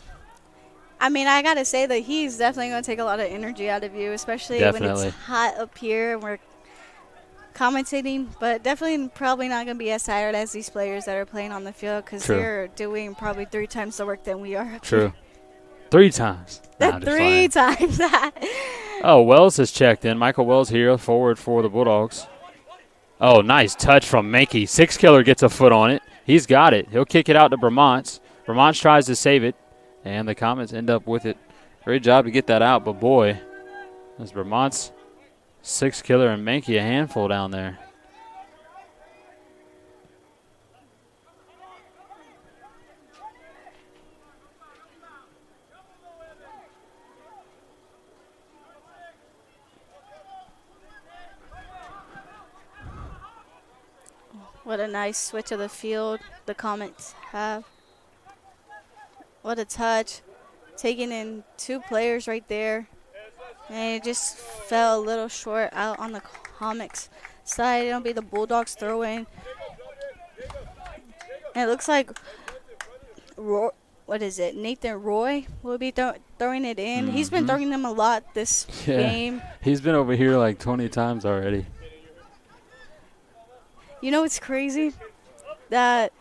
Speaker 2: I mean, I got to say that he's definitely going to take a lot of energy out of you, especially when it's hot up here and we're commentating. But definitely probably not going to be as tired as these players that are playing on the field, because they're doing probably 3 times the work than we are up
Speaker 1: True.
Speaker 2: here.
Speaker 1: 3 times.
Speaker 2: Nah, 3 times.
Speaker 1: Oh, Wells has checked in. Michael Wells here, forward for the Bulldogs. Oh, nice touch from Mankey. Six-Killer gets a foot on it. He's got it. He'll kick it out to Vermont. Vermont tries to save it, and the Comets end up with it. Great job to get that out, but boy, that's Vermont's Six-Killer and Mankey a handful down there.
Speaker 2: What a nice switch of the field the Comets have. What a touch. Taking in 2 players right there. And it just fell a little short out on the Comets side. It'll be the Bulldogs throw-in. And it looks like, Nathan Roy will be throwing it in. Mm-hmm. He's been throwing them a lot this game.
Speaker 1: He's been over here like 20 times already.
Speaker 2: You know what's crazy? That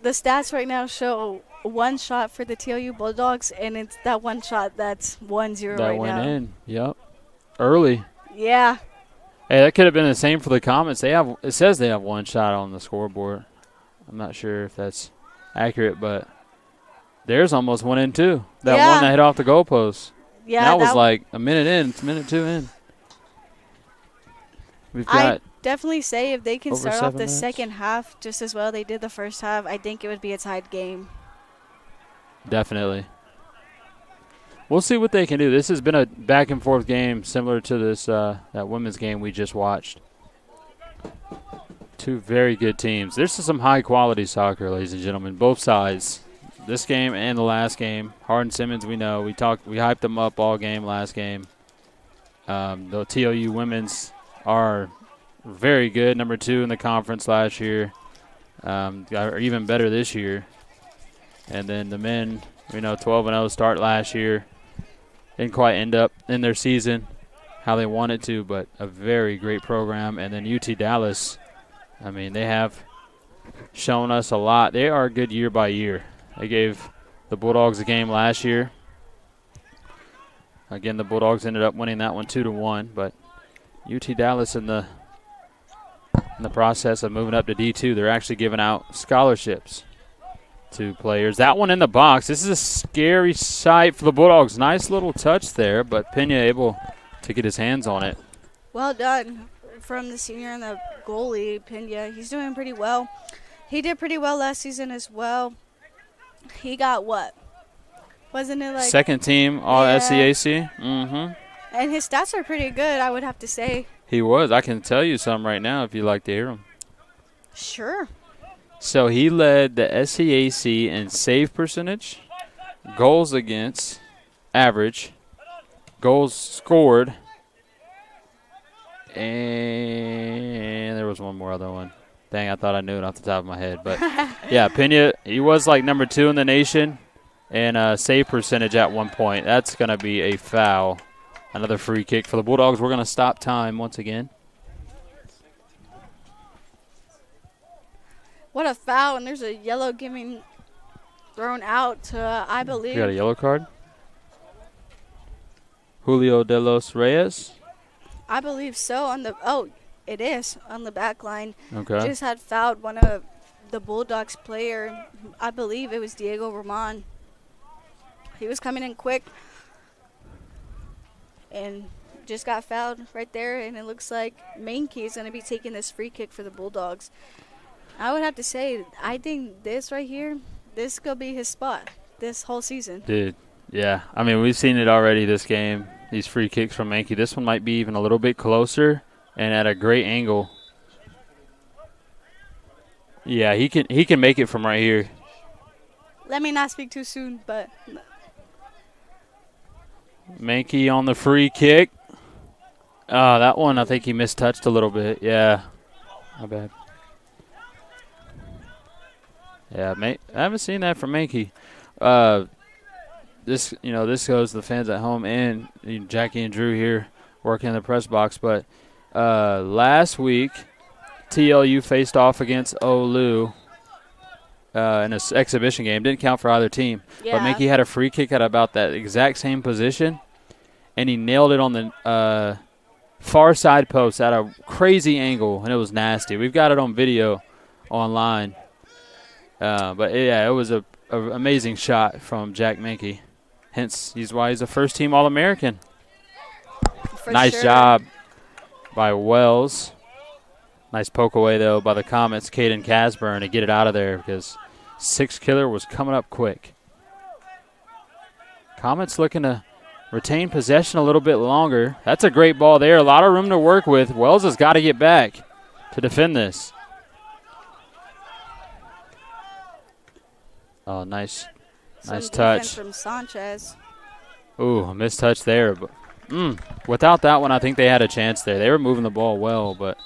Speaker 2: the stats right now show 1 shot for the TLU Bulldogs, and it's that 1 shot that's 1-0 right now.
Speaker 1: That went in, yep. Early.
Speaker 2: Yeah.
Speaker 1: Hey, that could have been the same for the Comets. It says they have 1 shot on the scoreboard. I'm not sure if that's accurate, but theirs almost went in too. That one that hit off the goalpost.
Speaker 2: Yeah.
Speaker 1: That was like a minute in. It's minute 2 in. We've got
Speaker 2: definitely say if they can start off the
Speaker 1: minutes.
Speaker 2: second half just as well they did the first half, I think it would be a tied game.
Speaker 1: Definitely. We'll see what they can do. This has been a back and forth game similar to this that women's game we just watched. 2 very good teams. This is some high quality soccer, ladies and gentlemen, both sides. This game and the last game. Hardin Simmons, we know. We hyped them up all game last game. The TLU women's are very good, number 2 in the conference last year, are even better this year. And then the men, 12-0 start last year. Didn't quite end up in their season how they wanted to, but a very great program. And then UT Dallas, they have shown us a lot. They are good year by year. They gave the Bulldogs a game last year. Again, the Bulldogs ended up winning that one 2-1, but UT Dallas in the process of moving up to D2, they're actually giving out scholarships to players. That one in the box. This is a scary sight for the Bulldogs. Nice little touch there, but Pena able to get his hands on it.
Speaker 2: Well done from the senior and the goalie, Pena. He's doing pretty well. He did pretty well last season as well. He got what? Wasn't it like
Speaker 1: second team all SCAC? Mm-hmm.
Speaker 2: And his stats are pretty good, I would have to say.
Speaker 1: He was. I can tell you some right now if you'd like to hear them.
Speaker 2: Sure.
Speaker 1: So he led the SCAC in save percentage, goals against, average, goals scored, and there was one more other one. Dang, I thought I knew it off the top of my head. But, yeah, Pena, he was like number 2 in the nation in save percentage at one point. That's going to be a foul. Another free kick for the Bulldogs. We're going to stop time once again.
Speaker 2: What a foul, and there's a yellow thrown out to, I believe.
Speaker 1: You got a yellow card? Julio de los Reyes?
Speaker 2: I believe so. It is on the back line.
Speaker 1: Okay.
Speaker 2: Just had fouled one of the Bulldogs player. I believe it was Diego Roman. He was coming in quick and just got fouled right there, and it looks like Mankey is going to be taking this free kick for the Bulldogs. I would have to say, I think this right here, this could be his spot. this whole season.
Speaker 1: Dude, yeah. I mean, we've seen it already this game. These free kicks from Mankey. This one might be even a little bit closer and at a great angle. Yeah, he can make it from right here.
Speaker 2: Let me not speak too soon, but
Speaker 1: Mankey on the free kick. Oh, that one I think he mistouched a little bit. Yeah, my bad. Yeah, I haven't seen that from Mankey. This goes to the fans at home and Jackie and Drew here working in the press box. But last week, TLU faced off against TLU in an exhibition game. Didn't count for either team.
Speaker 2: yeah.
Speaker 1: But Mankey had a free kick at about that exact same position, and he nailed it on the far side post at a crazy angle, and it was nasty. We've got it on video online. But, yeah, it was a amazing shot from Jack Mankey. Hence, why he's a first-team All-American. Nice job by Wells. Nice poke away, though, by the Comets, Caden Casburn, to get it out of there because Six Killer was coming up quick. Comets looking to retain possession a little bit longer. That's a great ball there. A lot of room to work with. Wells has got to get back to defend this. Oh, nice touch
Speaker 2: from Sanchez.
Speaker 1: Ooh, a missed touch there. But without that one, I think they had a chance there. They were moving the ball well, but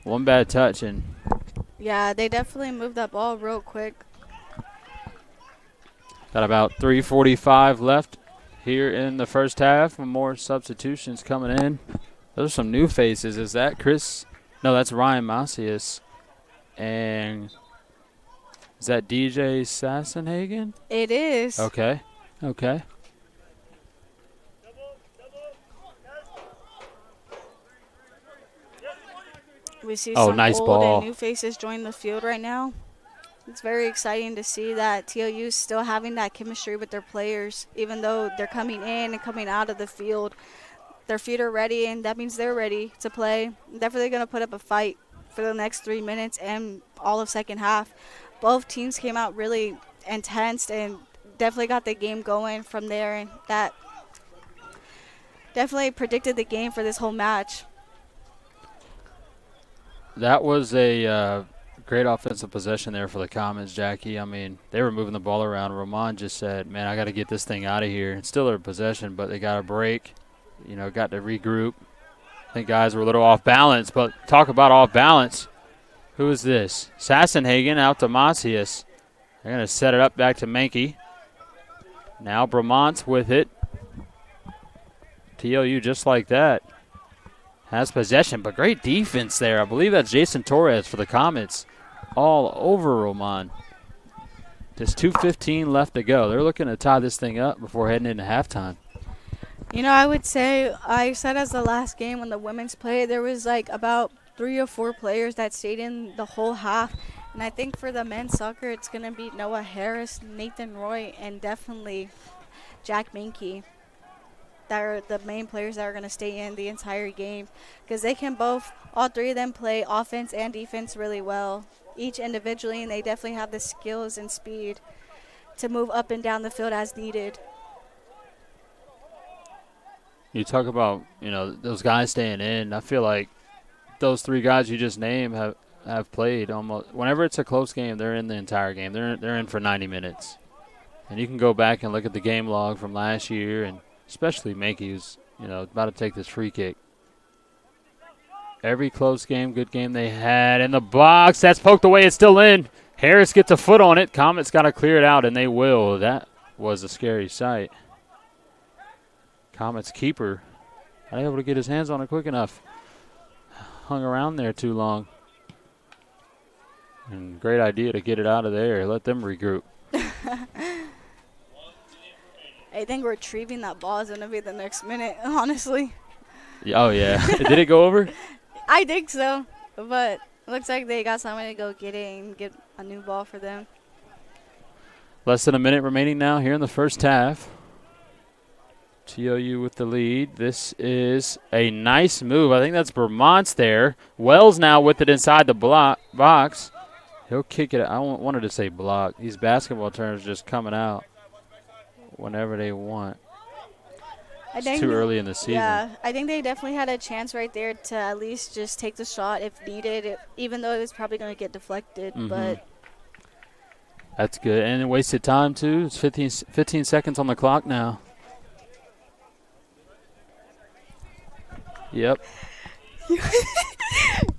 Speaker 1: one bad touch.
Speaker 2: Yeah, they definitely moved that ball real quick.
Speaker 1: Got about 3:45 left here in the first half. More substitutions coming in. Those are some new faces. Is that Chris? No, that's Ryan Macias. And is that DJ Sassenhagen?
Speaker 2: It is.
Speaker 1: Okay.
Speaker 2: We see some
Speaker 1: nice
Speaker 2: old
Speaker 1: ball.
Speaker 2: and new faces join the field right now. It's very exciting to see that TLU is still having that chemistry with their players, even though they're coming in and coming out of the field. Their feet are ready, and that means they're ready to play. Definitely going to put up a fight for the next 3 minutes and all of second half. Both teams came out really intense and definitely got the game going from there, and that definitely predicted the game for this whole match.
Speaker 1: That was a great offensive possession there for the Comets, Jackie. I mean, they were moving the ball around. Roman just said, man, I got to get this thing out of here. It's still their possession, but they got a break, got to regroup. I think guys were a little off balance, but talk about off balance. Who is this? Sassenhagen out to Macias. They're going to set it up back to Mankey. Now Bramont with it. TLU just like that. Has possession, but great defense there. I believe that's Jason Torres for the Comets. All over Roman. Just 2:15 left to go. They're looking to tie this thing up before heading into halftime.
Speaker 2: I would say, I said as the last game when the women's played, there was like about 3 or 4 players that stayed in the whole half. And I think for the men's soccer, it's going to be Noah Harris, Nathan Roy, and definitely Jack Mankey. That are the main players that are going to stay in the entire game, because they can all 3 of them play offense and defense really well, each individually, and they definitely have the skills and speed to move up and down the field as needed.
Speaker 1: You talk about, those guys staying in. I feel like those 3 guys you just named have played almost whenever it's a close game. They're in the entire game. They're in for 90 minutes, and you can go back and look at the game log from last year, and especially Mankey, who's about to take this free kick. Every close game, good game they had in the box. That's poked away. It's still in. Harris gets a foot on it. Comets got to clear it out, and they will. That was a scary sight. Comets keeper not able to get his hands on it quick enough. Hung around there too long. And great idea to get it out of there. Let them regroup.
Speaker 2: I think retrieving that ball is going to be the next minute, honestly.
Speaker 1: Oh, yeah. Did it go over?
Speaker 2: I think so, but it looks like they got somebody to go get it and get a new ball for them.
Speaker 1: Less than a minute remaining now here in the first half. TLU with the lead. This is a nice move. I think that's Vermont's there. Wells now with it inside the box. He'll kick it. I wanted to say block. These basketball terms just coming out. whenever they want.
Speaker 2: I
Speaker 1: It's
Speaker 2: think
Speaker 1: too early in the season.
Speaker 2: Yeah, I think they definitely had a chance right there to at least just take the shot if needed, even though it was probably going to get deflected. But
Speaker 1: That's good. And wasted time, too. It's 15 seconds on the clock now. Yep.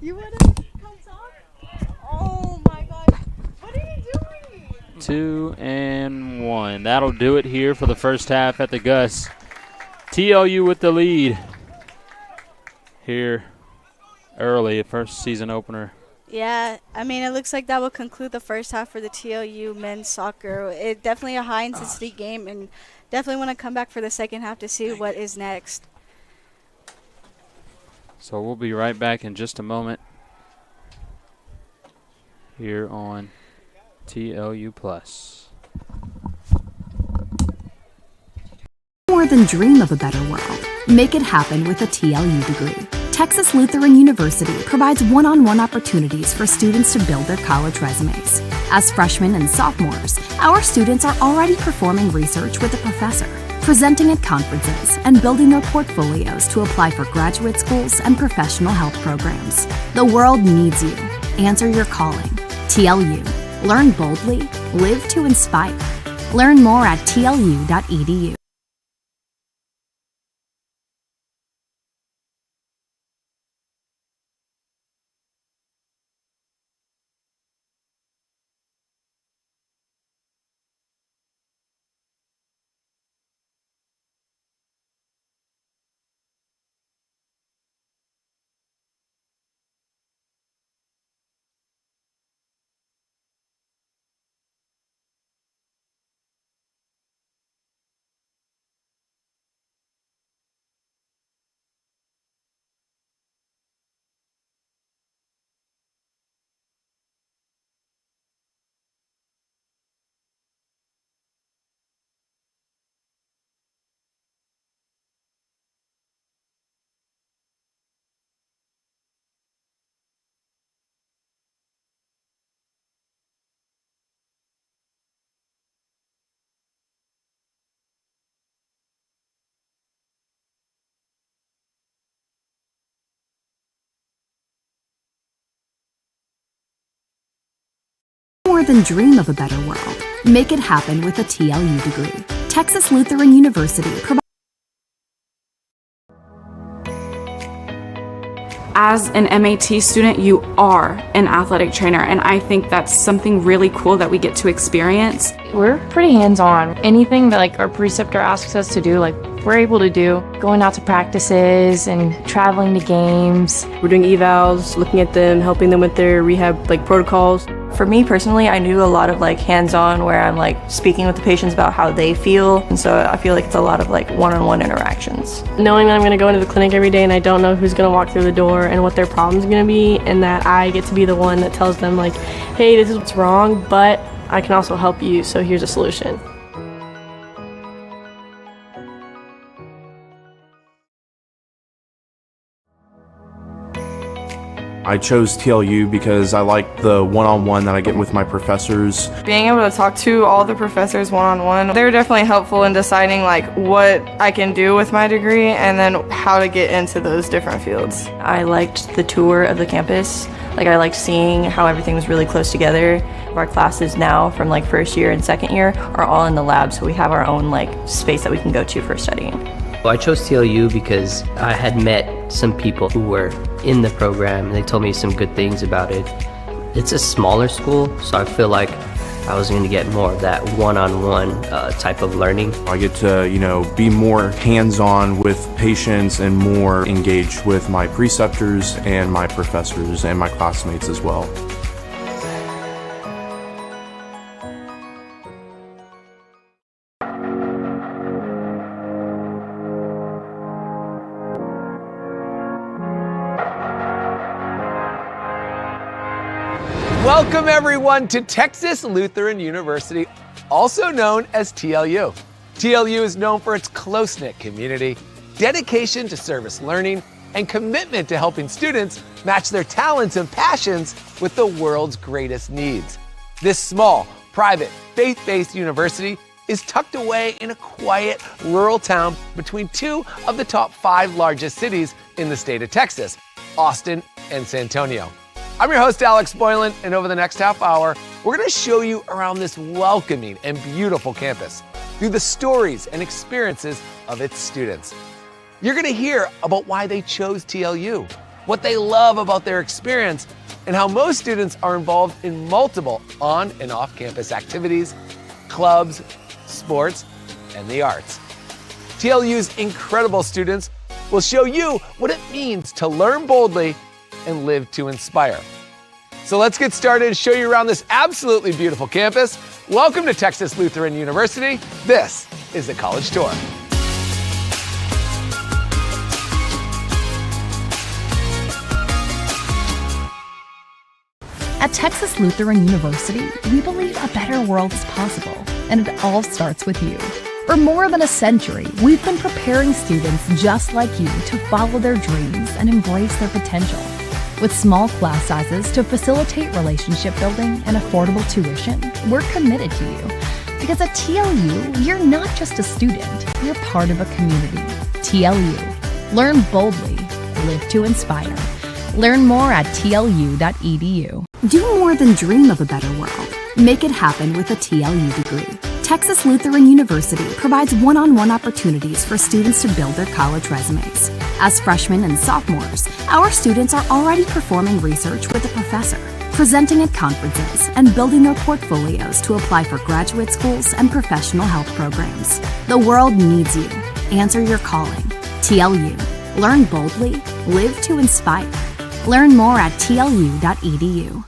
Speaker 2: You want to come talk? Oh, my gosh. What are you doing?
Speaker 1: 2 and 1. That'll do it here for the first half at the Gus. TLU with the lead here early, first season opener.
Speaker 2: Yeah, I mean, it looks like that will conclude the first half for the TLU men's soccer. It's definitely a high-intensity game, and definitely want to come back for the second half to see what is next.
Speaker 1: So we'll be right back in just a moment here on TLU Plus.
Speaker 3: More than dream of a better world. Make it happen with a TLU degree. Texas Lutheran University provides one-on-one opportunities for students to build their college resumes. As freshmen and sophomores, our students are already performing research with a professor, presenting at conferences, and building their portfolios to apply for graduate schools and professional health programs. The world needs you. Answer your calling. TLU. Learn boldly. Live to inspire. Learn more at tlu.edu. More than dream of a better world. Make it happen with a TLU degree. Texas Lutheran University provides.
Speaker 4: As an MAT student, you are an athletic trainer, and I think that's something really cool that we get to experience.
Speaker 5: We're pretty hands-on. Anything that like our preceptor asks us to do, like we're able to do. Going out to practices and traveling to games.
Speaker 6: We're doing evals, looking at them, helping them with their rehab like protocols.
Speaker 7: For me personally, I do a lot of like hands-on where I'm like speaking with the patients about how they feel. And so I feel like it's a lot of like one-on-one interactions.
Speaker 6: Knowing that I'm gonna go into the clinic every day and I don't know who's gonna walk through the door and what their problem's gonna be, and that I get to be the one that tells them like, hey, this is what's wrong, but I can also help you, so here's a solution.
Speaker 8: I chose TLU because I like the one-on-one that I get with my professors.
Speaker 9: Being able to talk to all the professors one-on-one, they were definitely helpful in deciding like what I can do with my degree and then how to get into those different fields.
Speaker 7: I liked the tour of the campus. Like I liked seeing how everything was really close together. Our classes now from like first year and second year are all in the lab, so we have our own like space that we can go to for studying.
Speaker 10: Well, I chose TLU because I had met some people who were in the program and they told me some good things about it. It's a smaller school, so I feel like I was going to get more of that one-on-one type of learning.
Speaker 8: I get to, be more hands-on with patients and more engaged with my preceptors and my professors and my classmates as well.
Speaker 11: Welcome everyone to Texas Lutheran University, also known as TLU. TLU is known for its close-knit community, dedication to service learning, and commitment to helping students match their talents and passions with the world's greatest needs. This small, private, faith-based university is tucked away in a quiet, rural town between two of the top 5 largest cities in the state of Texas, Austin and San Antonio. I'm your host, Alex Boylan, and over the next half hour, we're going to show you around this welcoming and beautiful campus through the stories and experiences of its students. You're going to hear about why they chose TLU, what they love about their experience, and how most students are involved in multiple on and off-campus activities, clubs, sports, and the arts. TLU's incredible students will show you what it means to learn boldly and live to inspire. So let's get started and show you around this absolutely beautiful campus. Welcome to Texas Lutheran University. This is the College Tour.
Speaker 3: At Texas Lutheran University, we believe a better world is possible, and it all starts with you. For more than a century, we've been preparing students just like you to follow their dreams and embrace their potential. With small class sizes to facilitate relationship building and affordable tuition, we're committed to you. Because at TLU, you're not just a student, you're part of a community. TLU. Learn boldly, live to inspire. Learn more at tlu.edu. Do more than dream of a better world. Make it happen with a TLU degree. Texas Lutheran University provides one-on-one opportunities for students to build their college resumes. As freshmen and sophomores, our students are already performing research with a professor, presenting at conferences, and building their portfolios to apply for graduate schools and professional health programs. The world needs you. Answer your calling. TLU. Learn boldly, live to inspire. Learn more at tlu.edu.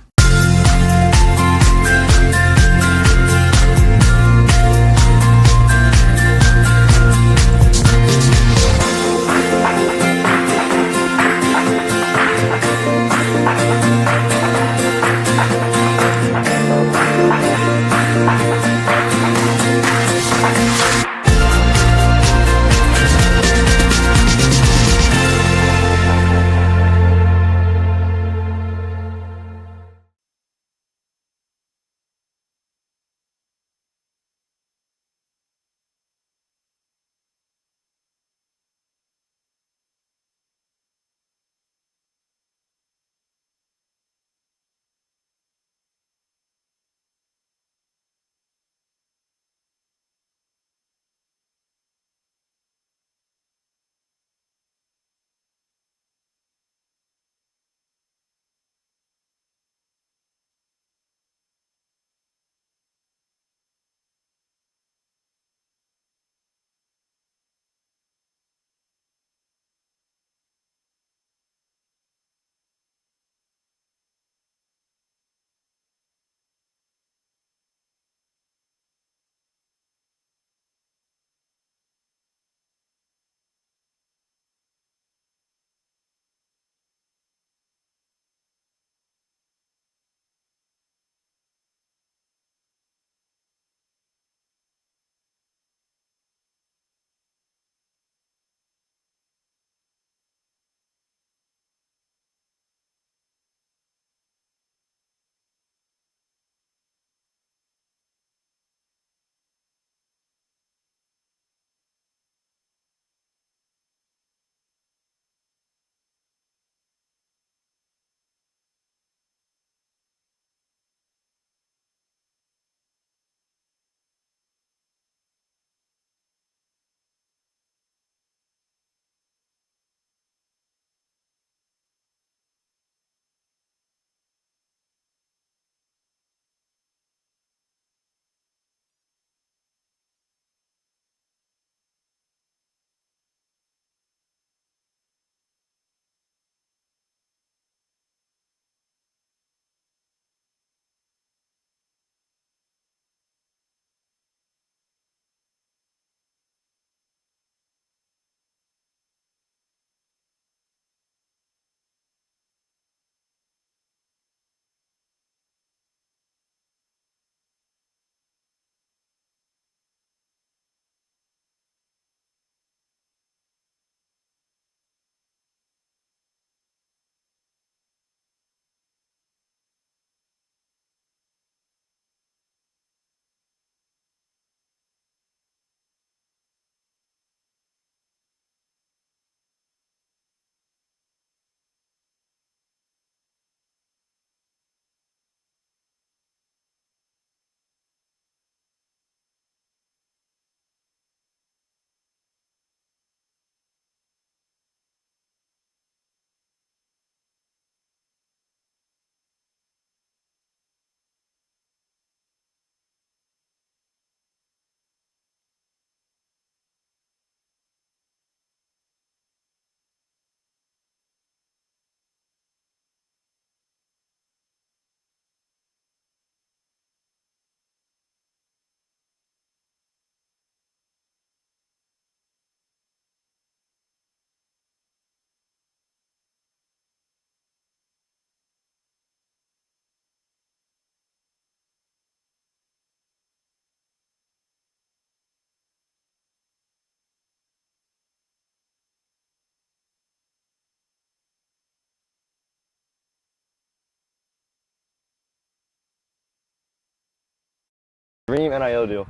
Speaker 12: Dream NIL deal.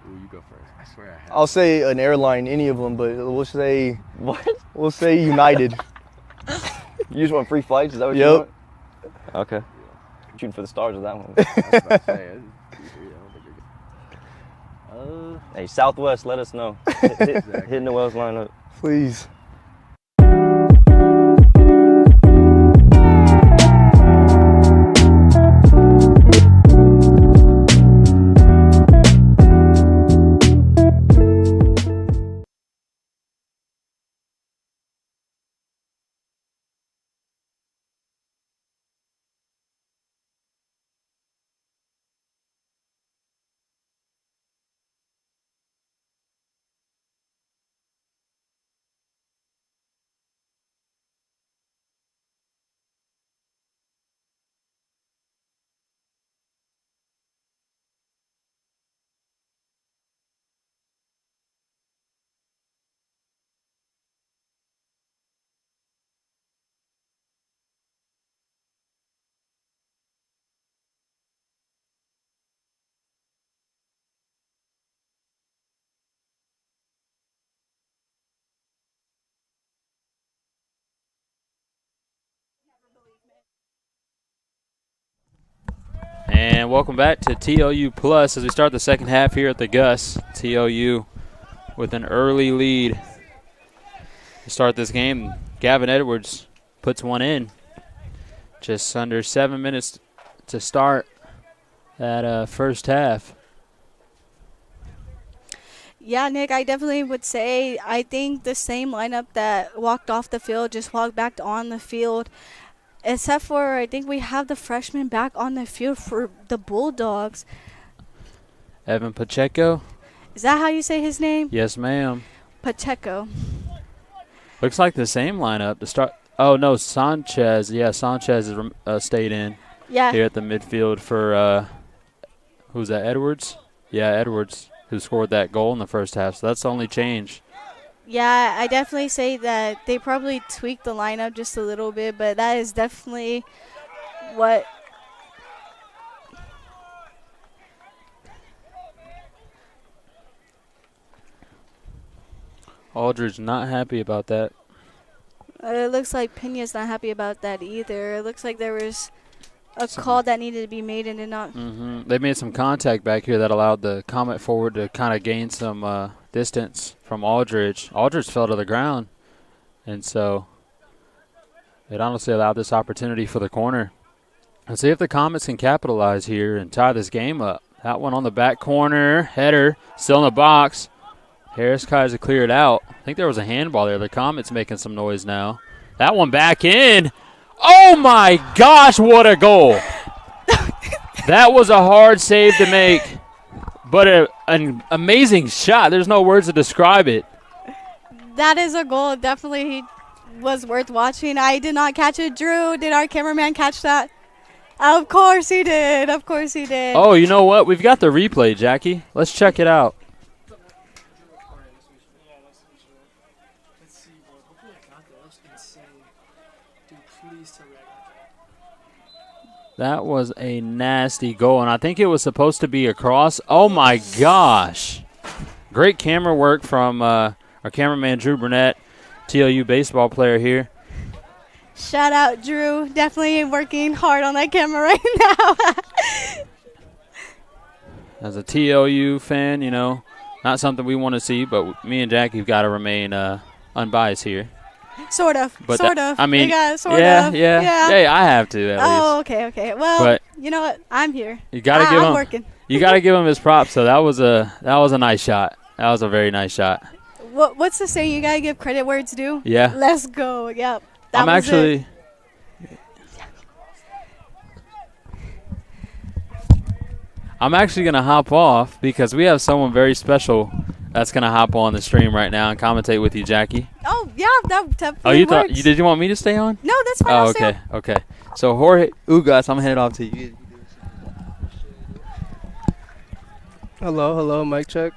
Speaker 13: Ooh, you go first. I swear I have.
Speaker 14: I'll say an airline, any of them, but we'll say
Speaker 12: What?
Speaker 14: We'll say United.
Speaker 12: You just want free flights? Is that what you
Speaker 14: Yep.
Speaker 12: want? Okay. Shooting for the stars with that one.
Speaker 13: That's what I say.
Speaker 12: Hey, Southwest, let us know. Hitting the Wells lineup.
Speaker 14: Please.
Speaker 1: And welcome back to TLU Plus as we start the second half here at the Gus. TLU with an early lead to start this game. Gavin Edwards puts one in. Just under 7 minutes to start that first half.
Speaker 2: Yeah, Nick, I definitely would say I think the same lineup that walked off the field just walked back on the field. Except for, I think we have the freshman back on the field for the Bulldogs.
Speaker 1: Evan Pacheco.
Speaker 2: Is that how you say his name?
Speaker 1: Yes, ma'am.
Speaker 2: Pacheco.
Speaker 1: Looks like the same lineup to start. Oh, no, Sanchez. Yeah, Sanchez has stayed in here at the midfield for, who's that, Edwards? Yeah, Edwards, who scored that goal in the first half. So that's the only change.
Speaker 2: Yeah, I definitely say that they probably tweaked the lineup just a little bit, but that is definitely what
Speaker 1: Aldridge not happy about that.
Speaker 2: it looks like Pena's not happy about that either. It looks like there was a call that needed to be made and did not.
Speaker 1: They made some contact back here that allowed the Comet forward to kind of gain some distance from Aldridge. Aldridge fell to the ground, and so it honestly allowed this opportunity for the corner. Let's see if the Comets can capitalize here and tie this game up. That one on the back corner, header, still in the box. Harris tries to clear it out. I think there was a handball there. The Comets making some noise now. That one back in. Oh, my gosh, what a goal. That was a hard save to make, but an amazing shot. There's no words to describe it.
Speaker 2: That is a goal. Definitely was worth watching. I did not catch it. Drew, did our cameraman catch that? Of course he did. Of course he did.
Speaker 1: Oh, you know what? We've got the replay, Jackie. Let's check it out. That was a nasty goal, and I think it was supposed to be a cross. Oh, my gosh. Great camera work from our cameraman, Drew Burnett, TLU baseball player here.
Speaker 2: Shout out, Drew. Definitely working hard on that camera right now.
Speaker 1: As a TLU fan, you know, not something we want to see, but me and Jackie have got to remain unbiased here.
Speaker 2: Sort of.
Speaker 1: But
Speaker 2: sort of.
Speaker 1: I mean,
Speaker 2: yeah,
Speaker 1: yeah, I have to at least.
Speaker 2: Okay. Well,
Speaker 1: but
Speaker 2: you know what? I'm here.
Speaker 1: You got to give him.
Speaker 2: I'm working.
Speaker 1: You got to give him his props. So that was a nice shot. That was a very nice shot.
Speaker 2: What's the saying? You got to give credit where it's due.
Speaker 1: Yeah.
Speaker 2: Let's go. Yep.
Speaker 1: I'm actually. I'm actually gonna hop off because we have someone very special that's gonna hop on the stream right now and commentate with you, Jackie.
Speaker 2: Oh yeah, that definitely
Speaker 1: Oh, you
Speaker 2: works.
Speaker 1: thought did you want me to stay on?
Speaker 2: No, that's fine.
Speaker 1: Oh,
Speaker 2: I'll stay
Speaker 1: okay,
Speaker 2: on.
Speaker 1: okay. So Jorge Ugas, I'm headed off to you.
Speaker 15: Hello, mic check.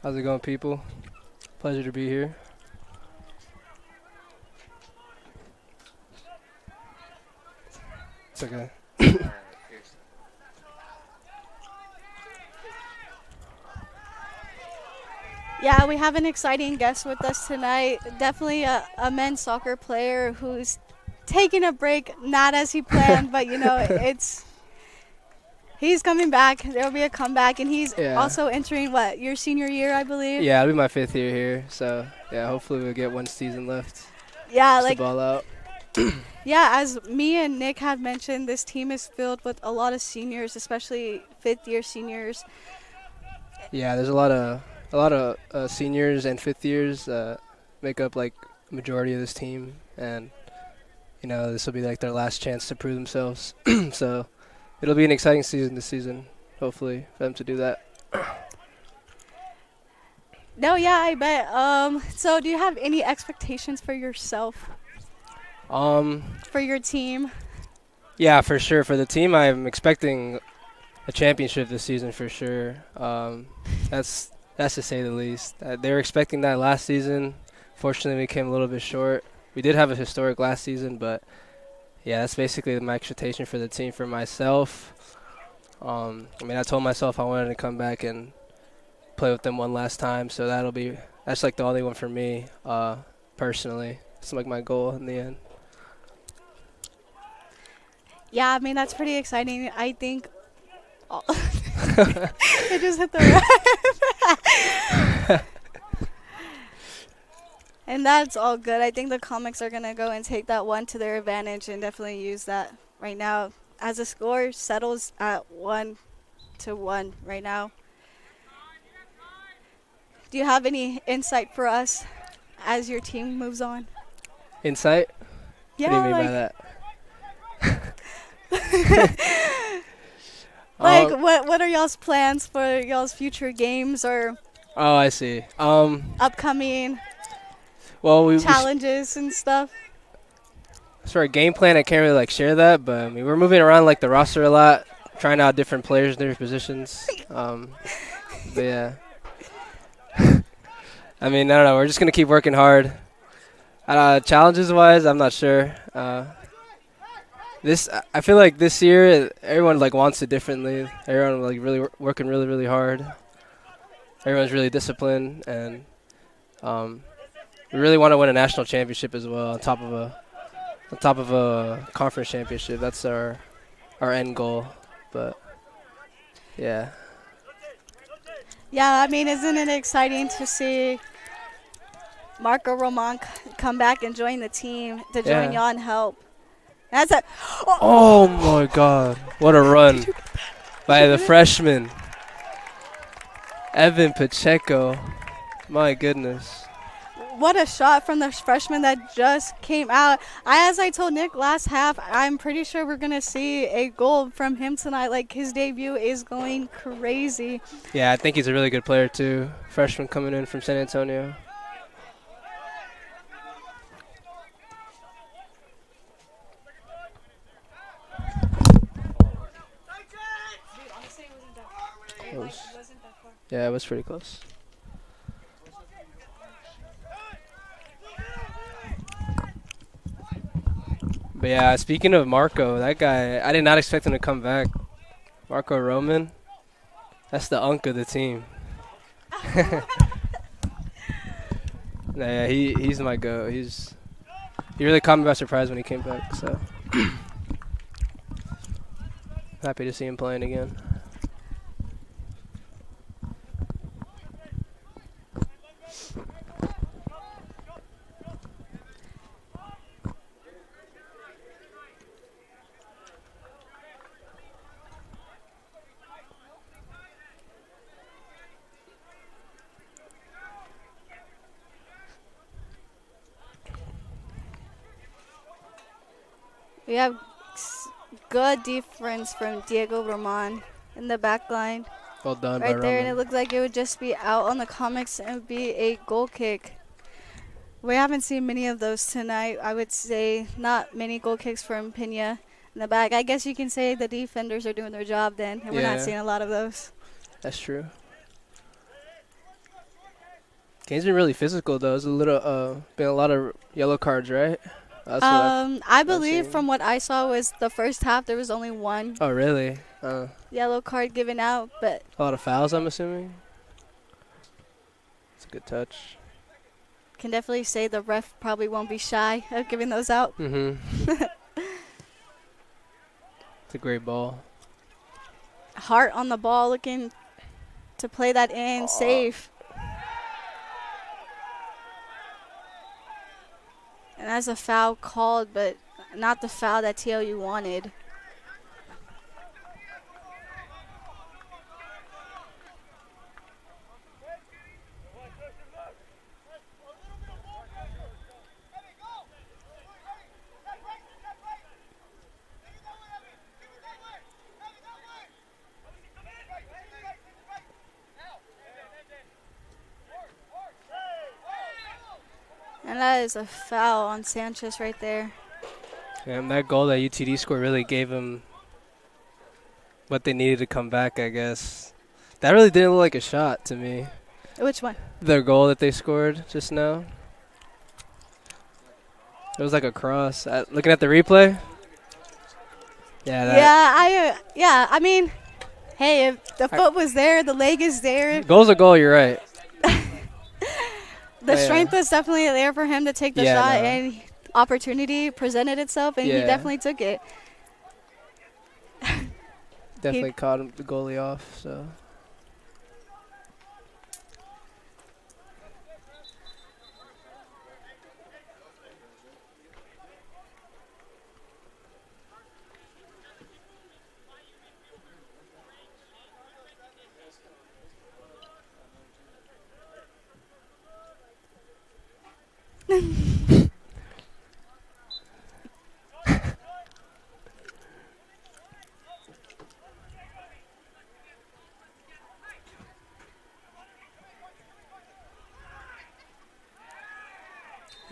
Speaker 15: How's it going, people? Pleasure to be here. It's okay.
Speaker 2: Yeah, we have an exciting guest with us tonight. Definitely a men's soccer player who's taking a break, not as he planned, but he's coming back. There'll be a comeback, and he's also entering your senior year, I believe.
Speaker 15: Yeah, it'll be my 5th year here, so yeah, hopefully we'll get one season left.
Speaker 2: Yeah,
Speaker 15: just the ball out.
Speaker 2: Yeah, as me and Nick had mentioned, this team is filled with a lot of seniors, especially 5th-year seniors.
Speaker 15: Yeah, there's a lot of seniors and 5th years make up like majority of this team, and this will be like their last chance to prove themselves. So it'll be an exciting season this season, hopefully, for them to do that.
Speaker 2: No, yeah, I bet. So do you have any expectations for yourself? For your team?
Speaker 15: Yeah, for sure. For the team, I'm expecting a championship this season for sure. That's to say the least. They were expecting that last season. Fortunately, we came a little bit short. We did have a historic last season, but yeah, that's basically my expectation for the team. For myself, I told myself I wanted to come back and play with them one last time, so that's like the only one for me, personally. It's like my goal in the end.
Speaker 2: Yeah, I mean, that's pretty exciting. I think it just hit the ref. And that's all good. I think the Comics are going to go and take that one to their advantage and definitely use that right now. As a score settles at 1-1 right now. Do you have any insight for us as your team moves on?
Speaker 15: Insight?
Speaker 2: Yeah,
Speaker 15: what do you mean by that?
Speaker 2: What are y'all's plans for y'all's future games or
Speaker 15: Oh, I see.
Speaker 2: Upcoming challenges and stuff?
Speaker 15: For a game plan, I can't really share that, but we're moving around the roster a lot, trying out different players in different positions. But yeah. I don't know. We're just gonna keep working hard. Challenges-wise, I'm not sure. I feel like this year everyone wants it differently. Everyone really working really hard. Everyone's really disciplined, and we really want to win a national championship as well on top of a conference championship. That's our end goal. But yeah.
Speaker 2: Yeah, isn't it exciting to see Marco Roman come back and join the team to join y'all and help? That's a
Speaker 15: oh my God! What a run by the freshman Evan Pacheco! My goodness!
Speaker 2: What a shot from the freshman that just came out. As I told Nick last half, I'm pretty sure we're gonna see a goal from him tonight. His debut is going crazy.
Speaker 15: Yeah, I think he's a really good player too. Freshman coming in from San Antonio. Yeah, it was pretty close. But yeah, speaking of Marco, that guy, I did not expect him to come back. Marco Roman, that's the unk of the team. Yeah, he's my go. He really caught me by surprise when he came back. So happy to see him playing again.
Speaker 2: We have good defense from Diego Roman in the back line.
Speaker 15: Well done
Speaker 2: right
Speaker 15: by
Speaker 2: there,
Speaker 15: Roman.
Speaker 2: and it looked like it would just be out on the Comics and it would be a goal kick. We haven't seen many of those tonight. I would say not many goal kicks from Pena in the back. I guess you can say the defenders are doing their job then, and we're not seeing a lot of those.
Speaker 15: That's true. Game's been really physical though. There's been a lot of yellow cards, right? That's
Speaker 2: I believe from what I saw was the first half there was only one.
Speaker 15: Oh really?
Speaker 2: Yellow card given out, but
Speaker 15: a lot of fouls, I'm assuming. It's a good touch.
Speaker 2: Can definitely say the ref probably won't be shy of giving those out.
Speaker 15: Mm-hmm. It's a great ball.
Speaker 2: Hart on the ball looking to play that in safe. And that's a foul called, but not the foul that TLU wanted. And that is a foul on Sanchez right there.
Speaker 15: And that goal that UTD scored really gave them what they needed to come back, I guess. That really didn't look like a shot to me.
Speaker 2: Which one?
Speaker 15: The goal that they scored just now. It was like a cross. Looking at the replay. Yeah.
Speaker 2: I mean, hey, if the foot was there, the leg is there.
Speaker 15: Goal's a goal, you're right.
Speaker 2: The strength was definitely there for him to take the shot, and opportunity presented itself, and he definitely took it.
Speaker 15: Definitely caught him, the goalie off, so.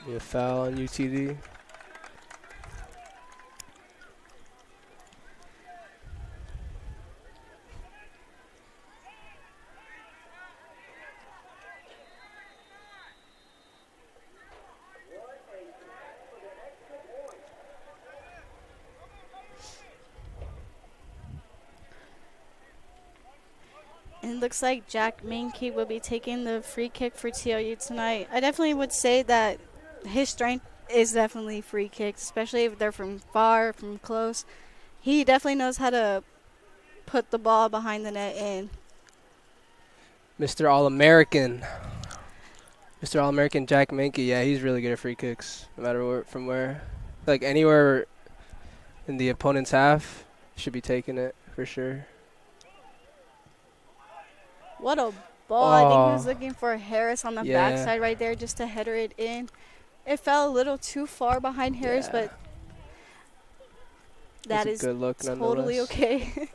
Speaker 15: Be a foul on UTD.
Speaker 2: And it looks like Jack Minke will be taking the free kick for TLU tonight. I definitely would say that his strength is definitely free kicks, especially if they're from far, from close. He definitely knows how to put the ball behind the net in.
Speaker 15: Mr. All-American. Mr. All-American Jack Minke, yeah, he's really good at free kicks, no matter from where. Like anywhere in the opponent's half, should be taking it for sure.
Speaker 2: What a ball. I think he was looking for Harris on the backside right there just to header it in. It fell a little too far behind Harris, but that is
Speaker 15: good look,
Speaker 2: totally okay.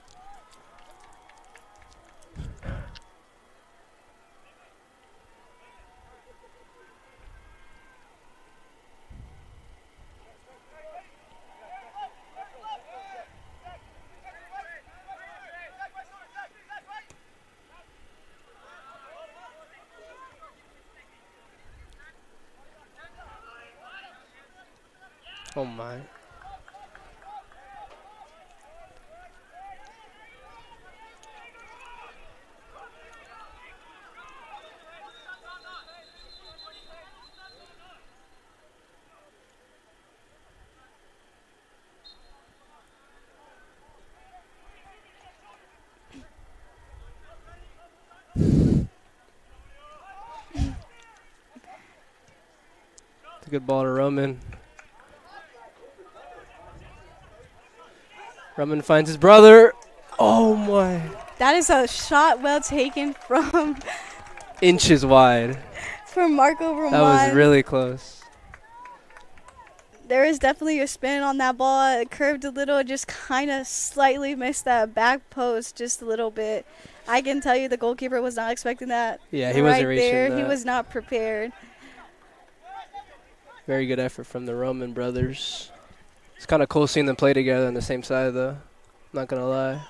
Speaker 15: Oh my. It's a good ball to Roman. Roman finds his brother. Oh my.
Speaker 2: That is a shot well taken from
Speaker 15: Inches wide.
Speaker 2: from Marco Roman.
Speaker 15: That was really close.
Speaker 2: There is definitely a spin on that ball. It curved a little, just kind of slightly missed that back post just a little bit. I can tell you the goalkeeper was not expecting that.
Speaker 15: Yeah, he wasn't reaching
Speaker 2: there.
Speaker 15: that.
Speaker 2: He was not prepared.
Speaker 15: Very good effort from the Roman brothers. It's kind of cool seeing them play together on the same side, though. Not going to lie.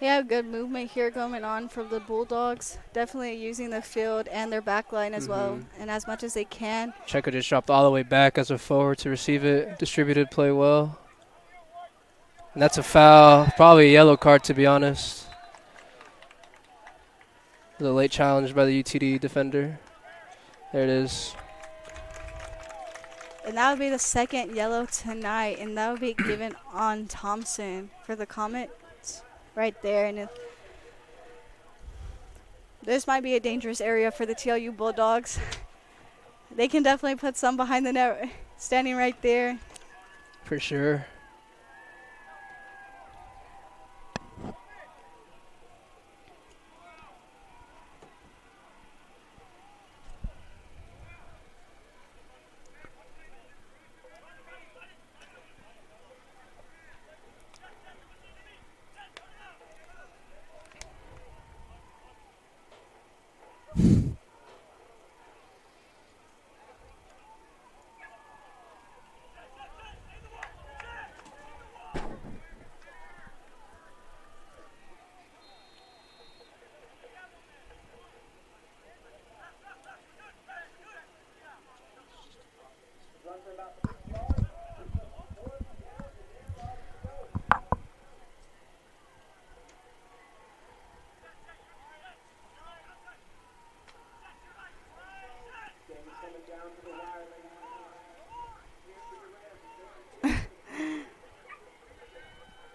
Speaker 2: Yeah, good movement here going on from the Bulldogs. Definitely using the field and their back line as well, and as much as they can.
Speaker 15: Checker just dropped all the way back as a forward to receive it. Distributed play well. And that's a foul. Probably a yellow card, to be honest. The late challenge by the UTD defender. There it is.
Speaker 2: And that would be the second yellow tonight, and that would be given on Thompson for the Comets right there. And this might be a dangerous area for the TLU Bulldogs. They can definitely put some behind the net, standing right there.
Speaker 15: For sure.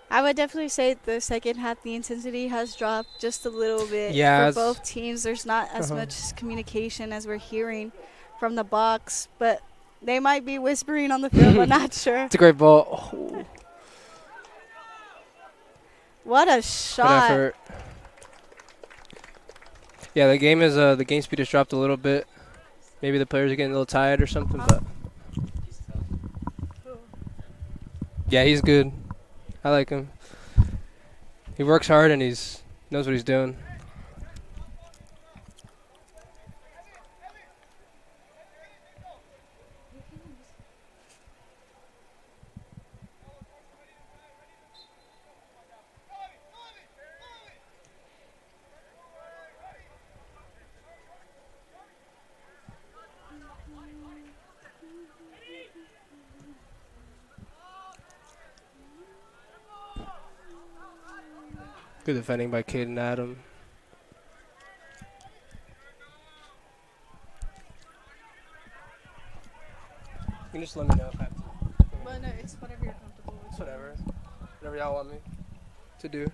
Speaker 2: I would definitely say the second half, the intensity has dropped just a little bit
Speaker 15: Yeah,
Speaker 2: for both teams. There's not as much communication as we're hearing from the box, but they might be whispering on the field. I'm not sure.
Speaker 15: It's a great ball. Oh.
Speaker 2: What a
Speaker 15: Good
Speaker 2: shot.
Speaker 15: effort. Yeah, the game is the game speed has dropped a little bit. Maybe the players are getting a little tired or something, but yeah, he's good. I like him. He works hard and he's knows what he's doing. Good defending by Caden Adam. You can just let me know if I have to.
Speaker 2: Well, no, it's whatever you're comfortable with.
Speaker 15: It's whatever. Whatever y'all want me to do.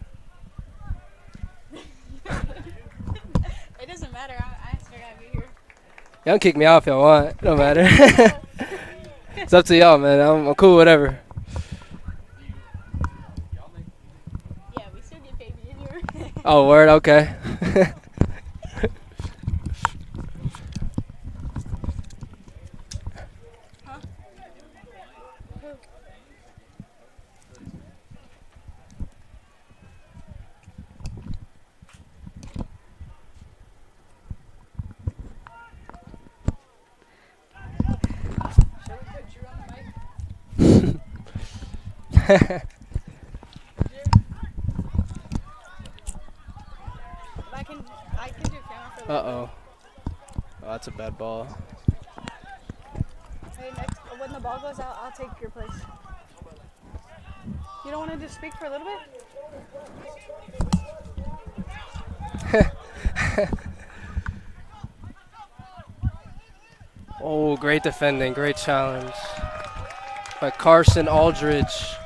Speaker 2: It doesn't matter. I still gotta be here.
Speaker 15: Y'all can kick me out if y'all want. It don't matter. It's up to y'all, man. I'm cool, whatever.
Speaker 2: Yeah, we still get paid in here.
Speaker 15: Oh, word, okay.
Speaker 2: I can do camera for
Speaker 15: Uh-oh. Oh, that's a bad ball.
Speaker 2: Hey, next, when the ball goes out, I'll take your place. You don't want to just speak for a little bit?
Speaker 15: Oh, great defending, great challenge by Carson Aldridge.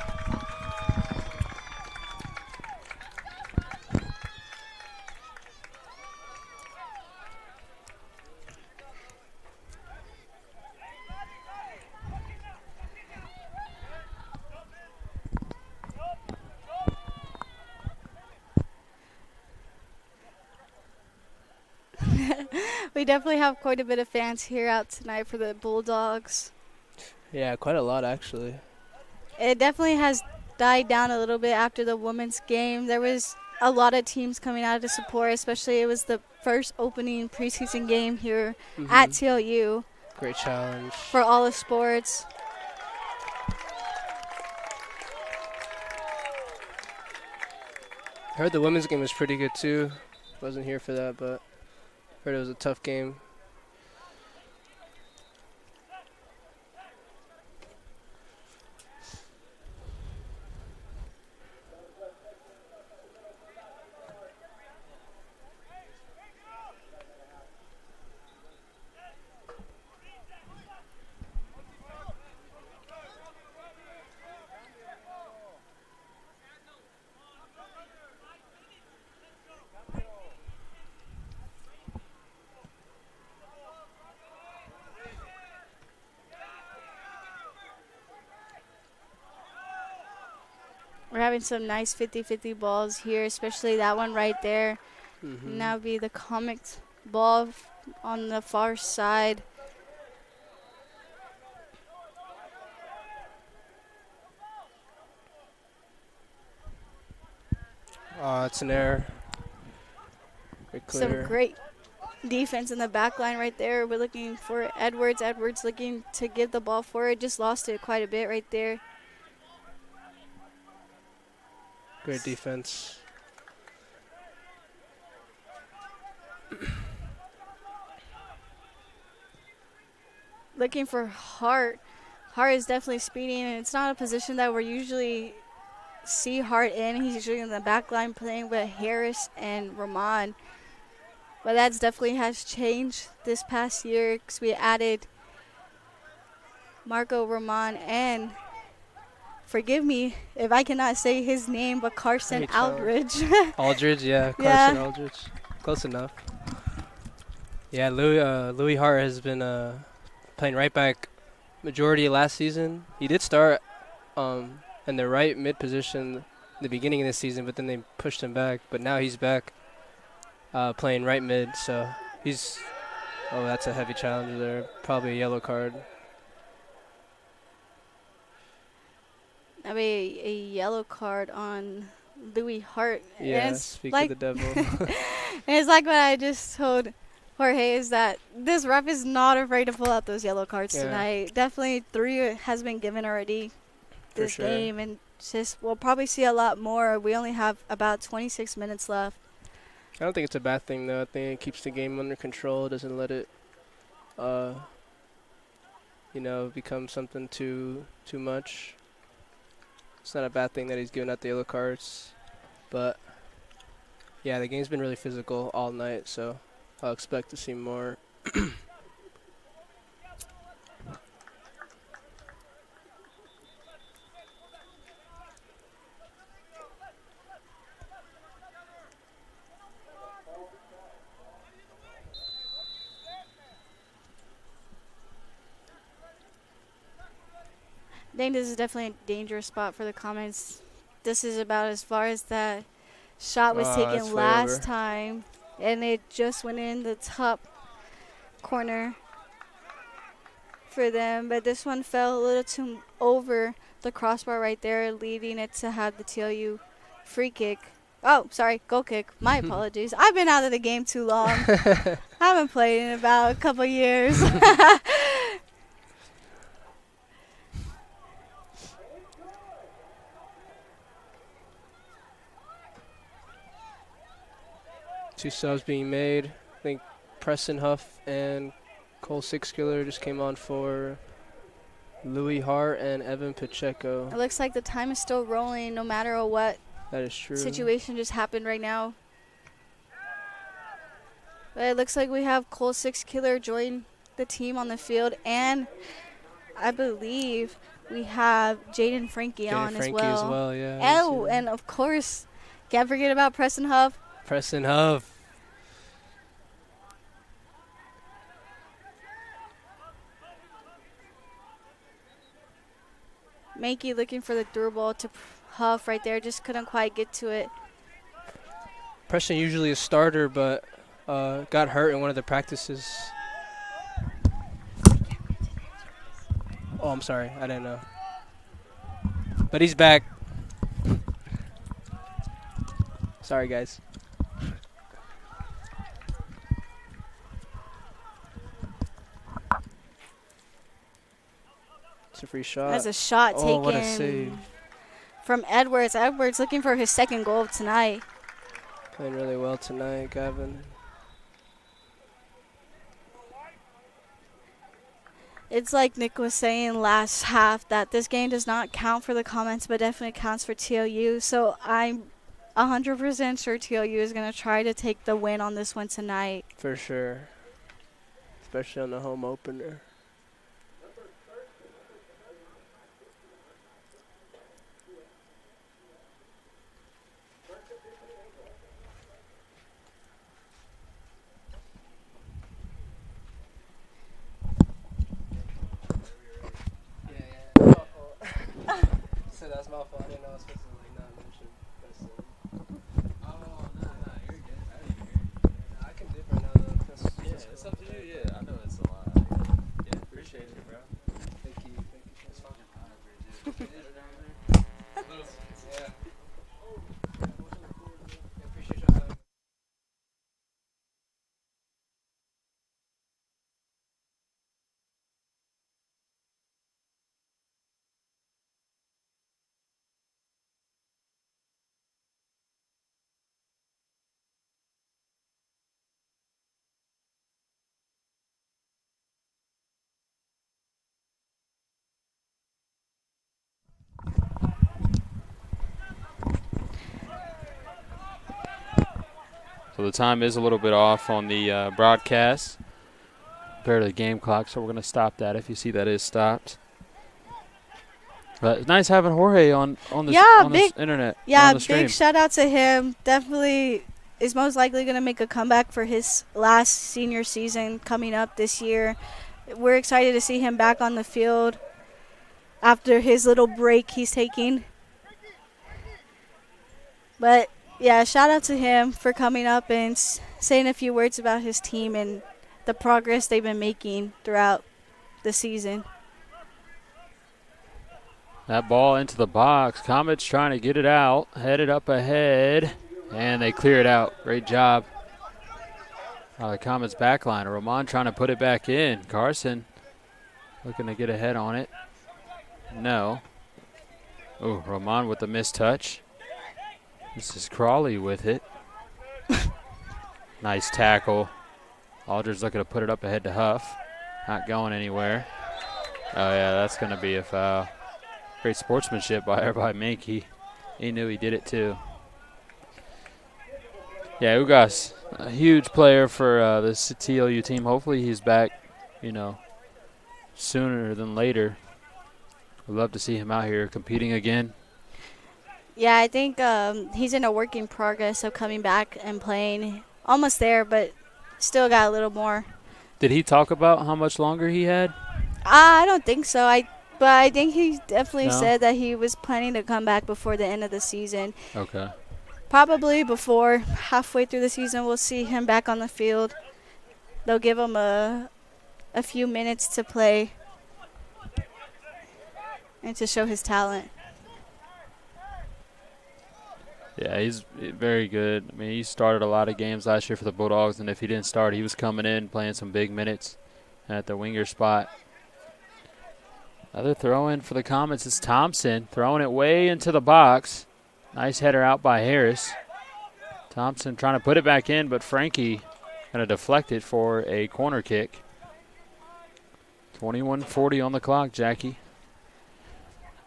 Speaker 2: We definitely have quite a bit of fans here out tonight for the Bulldogs.
Speaker 15: Yeah, quite a lot actually.
Speaker 2: It definitely has died down a little bit after the women's game. There was a lot of teams coming out to support, especially it was the first opening preseason game here at TLU.
Speaker 15: Great challenge.
Speaker 2: For all the sports.
Speaker 15: I heard the women's game was pretty good too. Wasn't here for that, but heard it was a tough game.
Speaker 2: We're having some nice 50-50 balls here, especially that one right there.
Speaker 15: Mm-hmm.
Speaker 2: Now be the comics ball on the far side.
Speaker 15: It's an error.
Speaker 2: Some great defense in the back line right there. We're looking for Edwards. Edwards looking to give the ball forward. Just lost it quite a bit right there.
Speaker 15: Great defense.
Speaker 2: Looking for Hart. Hart is definitely speeding, and it's not a position that we're usually see Hart in. He's usually in the back line playing with Harris and Rahman. But that's definitely has changed this past year because we added Marco Rahman and, forgive me if I cannot say his name, but Carson Aldridge.
Speaker 15: Aldridge, yeah. Carson Aldridge. Close enough. Yeah, Louis Hart has been playing right back majority of last season. He did start in the right mid position in the beginning of the season, but then they pushed him back. But now he's back playing right mid, so he's – oh, that's a heavy challenge there. Probably a yellow card.
Speaker 2: I mean, a yellow card on Louis Hart.
Speaker 15: Yeah, speak of the devil.
Speaker 2: And it's like what I just told Jorge is that this ref is not afraid to pull out those yellow cards tonight. Definitely 3 has been given already this game, and just we'll probably see a lot more. We only have about 26 minutes left.
Speaker 15: I don't think it's a bad thing, though. I think it keeps the game under control. It doesn't let it, become something too much. It's not a bad thing that he's giving out the yellow cards. But, yeah, the game's been really physical all night, so I'll expect to see more.
Speaker 2: I think this is definitely a dangerous spot for the Comets. This is about as far as that shot was taken last time, and it just went in the top corner for them. But this one fell a little too over the crossbar right there, leading it to have the TLU free kick. Oh, sorry, goal kick. My apologies. I've been out of the game too long. I haven't played in about a couple years.
Speaker 15: Two subs being made. I think Preston Huff and Cole Sixkiller just came on for Louis Hart and Evan Pacheco.
Speaker 2: It looks like the time is still rolling no matter what
Speaker 15: that is true.
Speaker 2: Situation just happened right now. But it looks like we have Cole Sixkiller join the team on the field, and I believe we have Jaden Frankie on as well.
Speaker 15: Yeah.
Speaker 2: Oh, and of course, can't forget about Preston Huff.
Speaker 15: Preston Huff.
Speaker 2: Mankey looking for the through ball to Huff right there. Just couldn't quite get to it.
Speaker 15: Preston usually a starter, but got hurt in one of the practices. Oh, I'm sorry. I didn't know. But he's back. Sorry, guys. It's a free shot.
Speaker 2: That's a shot taken
Speaker 15: what a save.
Speaker 2: from Edwards. Edwards looking for his second goal of tonight.
Speaker 15: Playing really well tonight, Gavin.
Speaker 2: It's like Nick was saying last half that this game does not count for the comments, but definitely counts for TLU. So I'm 100% sure TLU is going to try to take the win on this one tonight.
Speaker 15: For sure. Especially on the home opener. So that's my fault. I didn't know I was supposed to not mention this. Oh, no, you're good. I can dip right now, though. Yeah, it's up to you. Yeah, I know it's a lot. Yeah, appreciate it, bro. Thank you. It's fine. Yeah. Appreciate your time.
Speaker 1: So the time is a little bit off on the broadcast compared to the game clock, so we're going to stop that if you see that is stopped. But it's nice having Jorge on this internet.
Speaker 2: Yeah,
Speaker 1: on the stream.
Speaker 2: big shout out to him. Definitely is most likely going to make a comeback for his last senior season coming up this year. We're excited to see him back on the field after his little break he's taking. But yeah, shout out to him for coming up and saying a few words about his team and the progress they've been making throughout the season.
Speaker 1: That ball into the box. Comets trying to get it out. Headed up ahead. And they clear it out. Great job. The Comets backline. Roman trying to put it back in. Carson looking to get ahead on it. No. Oh, Roman with the missed touch. This is Crawley with it. Nice tackle. Aldridge looking to put it up ahead to Huff. Not going anywhere. Oh, yeah, that's going to be a foul. Great sportsmanship by Minky. He knew he did it too. Yeah, Ugas, a huge player for this TLU team. Hopefully he's back, sooner than later. We'd love to see him out here competing again.
Speaker 2: Yeah, I think he's in a work in progress of coming back and playing. Almost there, but still got a little more.
Speaker 1: Did he talk about how much longer he had?
Speaker 2: I don't think so. But I think he definitely said that he was planning to come back before the end of the season.
Speaker 1: Okay.
Speaker 2: Probably before halfway through the season, we'll see him back on the field. They'll give him a few minutes to play and to show his talent.
Speaker 1: Yeah, he's very good. I mean, he started a lot of games last year for the Bulldogs, and if he didn't start, he was coming in, playing some big minutes at the winger spot. Another throw-in for the Comets is Thompson, throwing it way into the box. Nice header out by Harris. Thompson trying to put it back in, but Frankie going to deflect it for a corner kick. 21:40 on the clock, Jackie.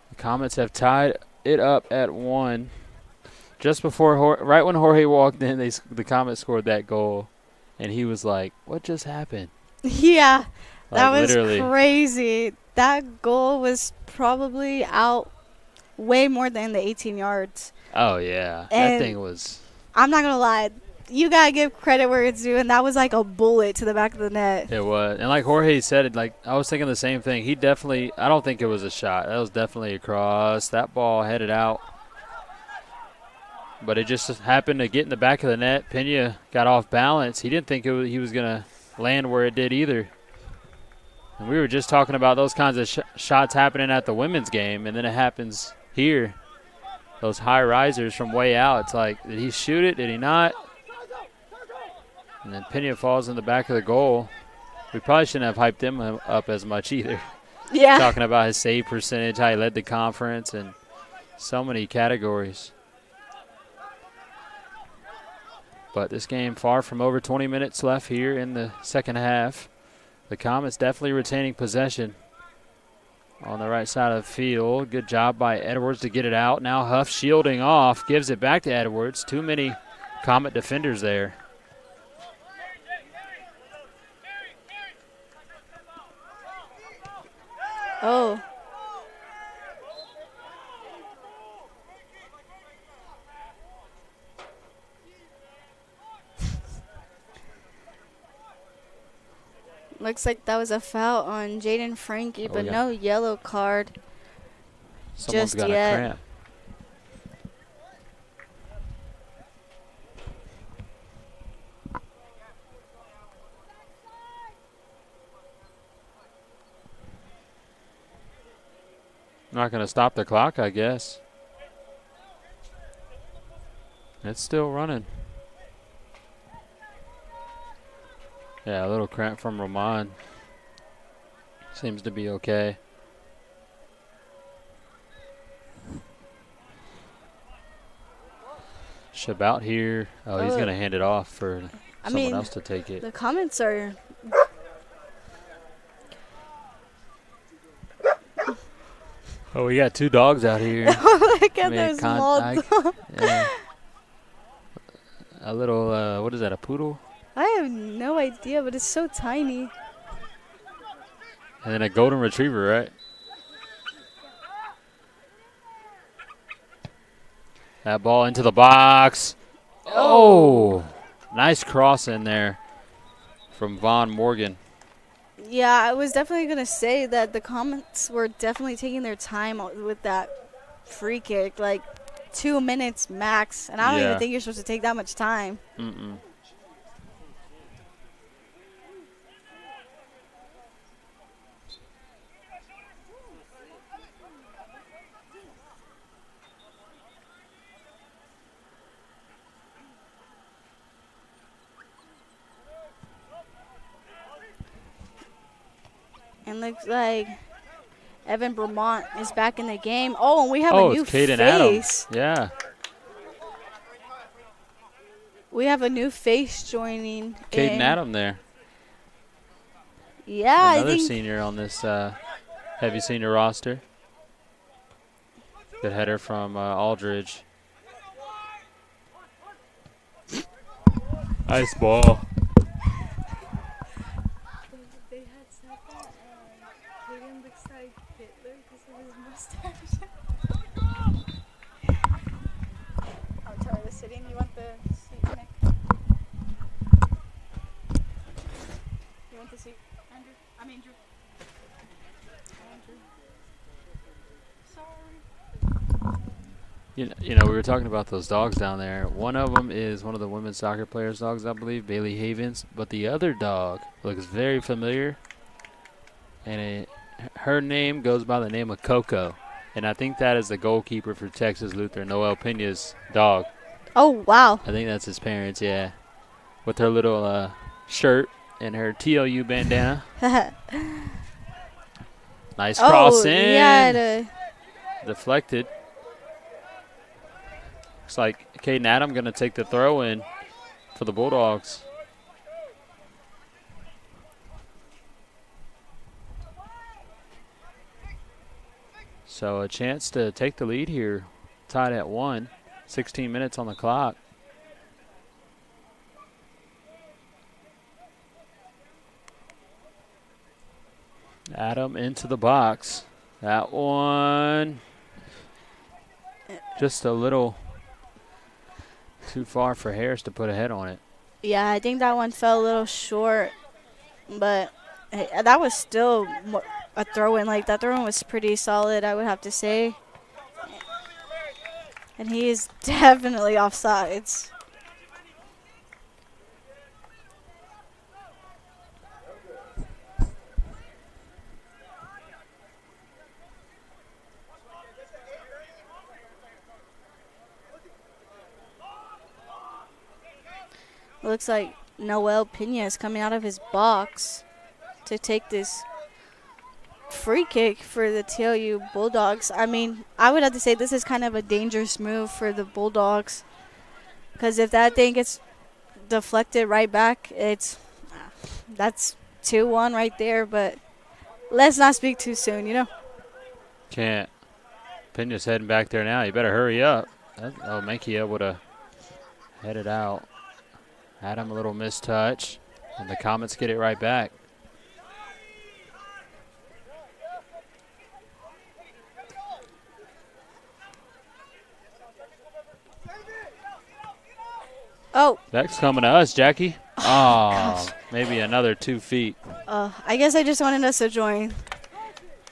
Speaker 1: The Comets have tied it up at 1. Just before, right when Jorge walked in, the Comets scored that goal, and he was like, "What just happened?"
Speaker 2: Yeah, that was
Speaker 1: literally
Speaker 2: crazy. That goal was probably out way more than the 18 yards.
Speaker 1: Oh, yeah.
Speaker 2: And
Speaker 1: that thing was.
Speaker 2: I'm not going to lie. You got to give credit where it's due, and that was like a bullet to the back of the net.
Speaker 1: It was. And like Jorge said, I was thinking the same thing. I don't think it was a shot. That was definitely a cross. That ball headed out. But it just happened to get in the back of the net. Pena got off balance. He didn't think he was going to land where it did either. And we were just talking about those kinds of shots happening at the women's game, and then it happens here. Those high risers from way out. It's like, did he shoot it? Did he not? And then Pena falls in the back of the goal. We probably shouldn't have hyped him up as much either.
Speaker 2: Yeah.
Speaker 1: Talking about his save percentage, how he led the conference, and so many categories. But this game far from over. 20 minutes left here in the second half. The Comets definitely retaining possession on the right side of the field. Good job by Edwards to get it out. Now Huff shielding off, gives it back to Edwards. Too many Comet defenders there.
Speaker 2: Oh. Looks like that was a foul on Jaden Frankie, but no yellow card
Speaker 1: Someone's
Speaker 2: just
Speaker 1: got
Speaker 2: yet.
Speaker 1: a cramp. Not going to stop the clock, I guess. It's still running. Yeah, a little cramp from Roman. Seems to be okay. Shabout here. Oh, he's going to hand it off for someone else to take it.
Speaker 2: The comments are...
Speaker 1: Oh, we got two dogs out here.
Speaker 2: Look at those small dogs.
Speaker 1: Yeah. A little, what is that, a poodle?
Speaker 2: I have no idea, but it's so tiny.
Speaker 1: And then a golden retriever, right? That ball into the box. Oh, nice cross in there from Von Morgan.
Speaker 2: Yeah, I was definitely going to say that the Comets were definitely taking their time with that free kick, like 2 minutes max. And I don't even think you're supposed to take that much time.
Speaker 1: Mm-mm.
Speaker 2: And looks like Evan Vermont is back in the game. Oh, and we have a new
Speaker 1: it's Caden
Speaker 2: face.
Speaker 1: Adams. Yeah.
Speaker 2: We have a new face joining.
Speaker 1: Caden Adams there.
Speaker 2: Yeah,
Speaker 1: Another
Speaker 2: I think
Speaker 1: senior on this heavy senior roster. Good header from Aldridge. Nice ball.
Speaker 2: they had said that Caden looks like Hitler because of his mustache. I'm tired of sitting. You want the seat, Nick? You want the seat, Andrew? Drew. Andrew. Sorry.
Speaker 1: You know, we were talking about those dogs down there. One of them is one of the women's soccer players' dogs, I believe, Bailey Havens. But the other dog looks very familiar, and her name goes by the name of Coco. And I think that is the goalkeeper for Texas Lutheran, Noel Pena's dog.
Speaker 2: Oh, wow.
Speaker 1: I think that's his parents, yeah. With her little shirt and her TLU bandana. Nice cross in.
Speaker 2: Yeah.
Speaker 1: Deflected. Looks like Caden Adam going to take the throw in for the Bulldogs. So a chance to take the lead here, tied at 1, 16 minutes on the clock. Adam into the box. That one just a little too far for Harris to put a head on it.
Speaker 2: Yeah, I think that one fell a little short, but hey, that was still a throw-in. Like, that throw-in was pretty solid, I would have to say. And he is definitely offsides. Looks like Noel Pena is coming out of his box to take this free kick for the TLU Bulldogs. I mean, I would have to say this is kind of a dangerous move for the Bulldogs, because if that thing gets deflected right back. That's 2-1 right there, but let's not speak too soon, you know?
Speaker 1: Can't. Pena's heading back there now. You better hurry up. Mankey able to head it out. Had him a little mistouch, and the Comets get it right back.
Speaker 2: Oh.
Speaker 1: That's coming to us, Jackie. Oh, maybe another 2 feet.
Speaker 2: I guess I just wanted us to join.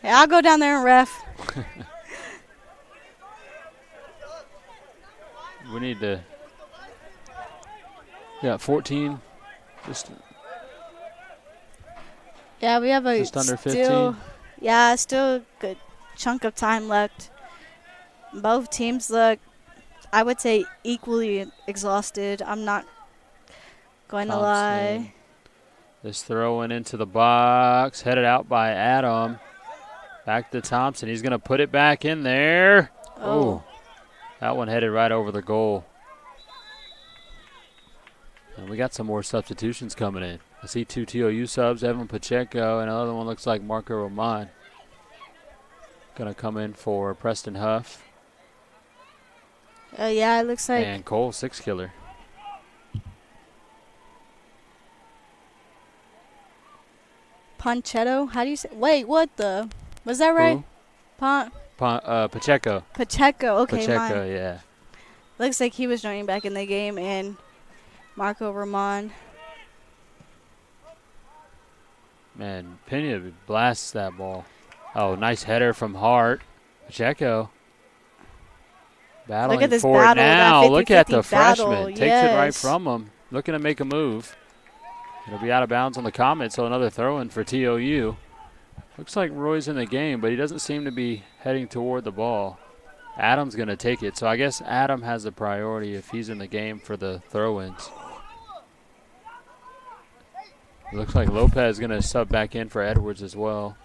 Speaker 2: Yeah, I'll go down there and ref.
Speaker 1: We need to. Yeah, 14.
Speaker 2: Yeah, we have
Speaker 1: just under 15.
Speaker 2: Still a good chunk of time left. Both teams look, I would say, equally exhausted. I'm not going to lie.
Speaker 1: This throwing into the box, headed out by Adam. Back to Thompson. He's going to put it back in there. Oh. That one headed right over the goal. And we got some more substitutions coming in. I see 2 TLU subs, Evan Pacheco, and another one looks like Marco Roman. Going to come in for Preston Huff.
Speaker 2: Yeah, it looks like.
Speaker 1: And Cole, 6-killer.
Speaker 2: Ponchetto? How do you say? Wait, what the? Was that right?
Speaker 1: Pacheco.
Speaker 2: Pacheco, okay.
Speaker 1: Pacheco, yeah.
Speaker 2: Looks like he was joining back in the game, and Marco Roman.
Speaker 1: Man, Pena blasts that ball. Oh, nice header from Hart. Pacheco. Battling
Speaker 2: Look at this
Speaker 1: for
Speaker 2: battle,
Speaker 1: it now. Look at the
Speaker 2: battle.
Speaker 1: freshman. Takes it right from him. Looking to make a move. It'll be out of bounds on the Comets, so another throw-in for TLU. Looks like Roy's in the game, but he doesn't seem to be heading toward the ball. Adam's going to take it, so I guess Adam has the priority if he's in the game for the throw-ins. Looks like Lopez is going to sub back in for Edwards as well.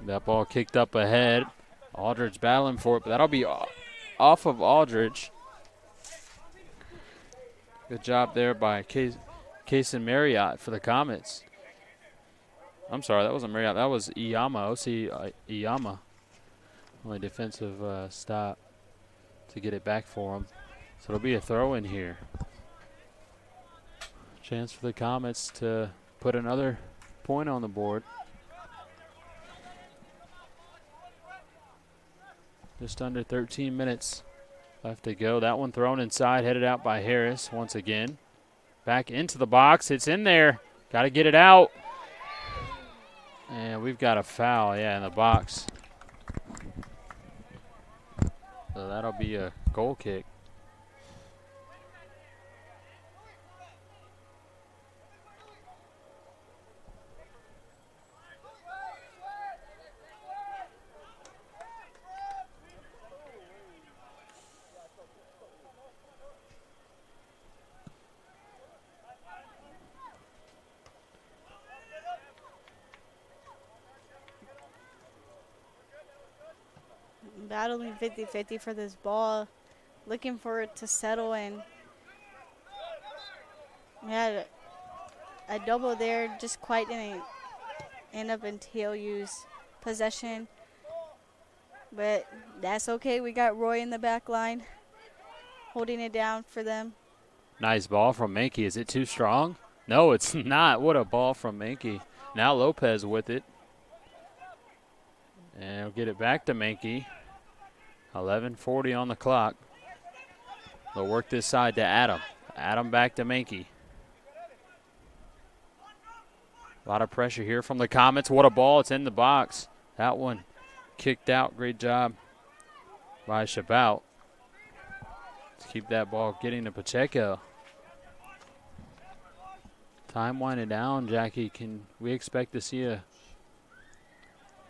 Speaker 1: That ball kicked up ahead. Aldridge battling for it, but that'll be off of Aldridge. Good job there by Case and Marriott for the Comets. I'm sorry, that wasn't Marriott. That was Iyama, OC Iyama. Only defensive stop to get it back for him. So it'll be a throw in here. Chance for the Comets to put another point on the board. Just under 13 minutes left to go. That one thrown inside, headed out by Harris once again. Back into the box. It's in there. Got to get it out. And we've got a foul, in the box. So that'll be a goal kick.
Speaker 2: Battling 50-50 for this ball, looking for it to settle, and we had a double there, just quite didn't end up in TLU's possession, but that's okay. We got Roy in the back line holding it down for them.
Speaker 1: Nice ball from Mankey. Is it too strong? No, it's not. What a ball from Mankey. Now Lopez with it. And we'll get it back to Mankey. 11:40 on the clock. They'll work this side to Adam. Adam back to Mankey. A lot of pressure here from the Comets. What a ball. It's in the box. That one kicked out. Great job by Shabout. Let's keep that ball getting to Pacheco. Time winding down, Jackie. Can we expect to see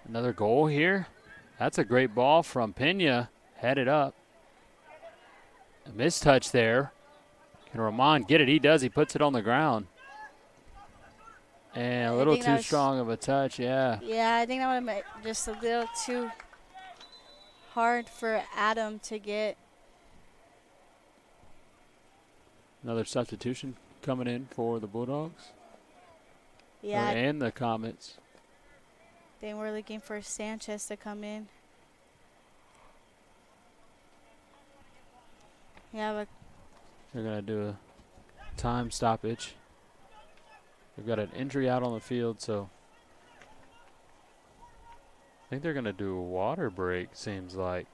Speaker 1: another goal here? That's a great ball from Pena. Headed up. A mistouch there. Can Roman get it? He does. He puts it on the ground. And a little too strong of a touch, yeah.
Speaker 2: Yeah, I think that would have been just a little too hard for Adam to get.
Speaker 1: Another substitution coming in for the Bulldogs.
Speaker 2: Yeah.
Speaker 1: And the Comets.
Speaker 2: They were looking for Sanchez to come in. Yeah, but
Speaker 1: they're going to do a time stoppage. They've got an injury out on the field, so I think they're going to do a water break, seems like.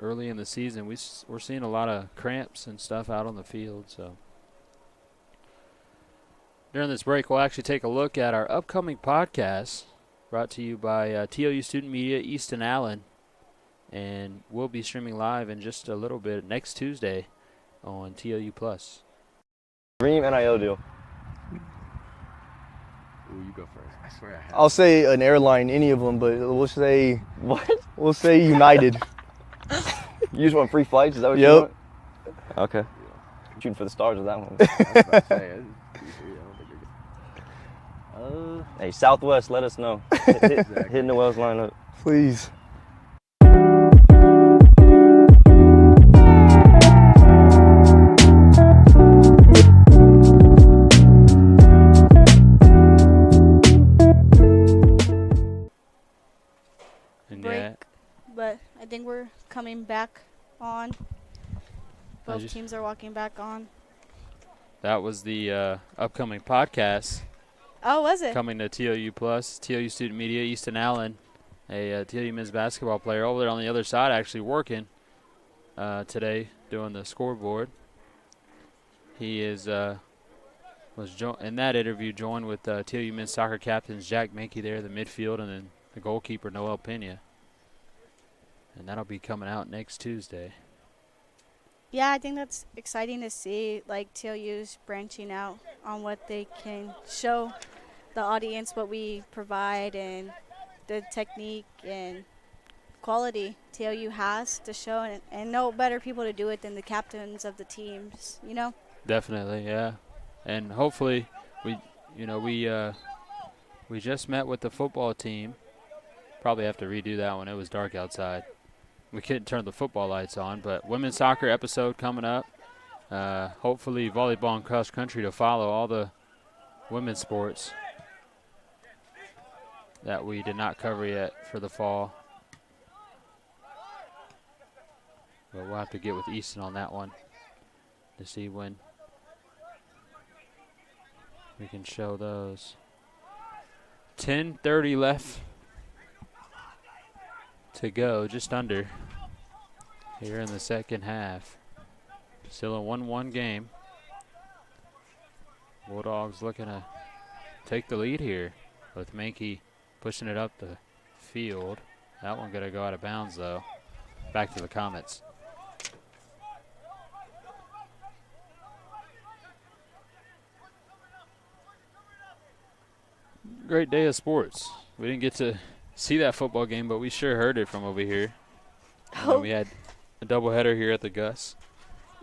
Speaker 1: Early in the season, we're seeing a lot of cramps and stuff out on the field, so. During this break, we'll actually take a look at our upcoming podcast brought to you by TLU Student Media, Easton Allen. And we'll be streaming live in just a little bit next Tuesday on TLU Plus.
Speaker 12: Dream NIL deal.
Speaker 13: Ooh, you go first. I swear I have.
Speaker 14: I'll say an airline, any of them, but we'll say
Speaker 12: what?
Speaker 14: We'll say United.
Speaker 12: You just want free flights? Is that what you want? Okay. Shooting for the stars with that one. Hey, Southwest, let us know. Hitting the Wells lineup.
Speaker 14: Please.
Speaker 2: But I think we're coming back on. Both teams are walking back on.
Speaker 1: That was the upcoming podcast.
Speaker 2: Oh, was it?
Speaker 1: Coming to TLU Plus, TLU Student Media, Easton Allen, a TLU men's basketball player over there on the other side, actually working today, doing the scoreboard. He is was in that interview joined with TLU men's soccer captains Jack Mankey there, the midfield, and then the goalkeeper Noel Pena. And that'll be coming out next Tuesday.
Speaker 2: Yeah, I think that's exciting to see, like TLU's branching out on what they can show the audience, what we provide, and the technique and quality TLU has to show, and no better people to do it than the captains of the teams, you know?
Speaker 1: Definitely, yeah. And hopefully we just met with the football team. Probably have to redo that one. It was dark outside. We couldn't turn the football lights on, but women's soccer episode coming up. Hopefully volleyball and cross country to follow, all the women's sports that we did not cover yet for the fall. But we'll have to get with Easton on that one to see when we can show those. 10:30 left to go, just under, here in the second half. Still a 1-1 game. Bulldogs looking to take the lead here with Mankey pushing it up the field. That one going to go out of bounds, though. Back to the Comets. Great day of sports. We didn't get to see that football game, but we sure heard it from over here. And we had a doubleheader here at the Gus.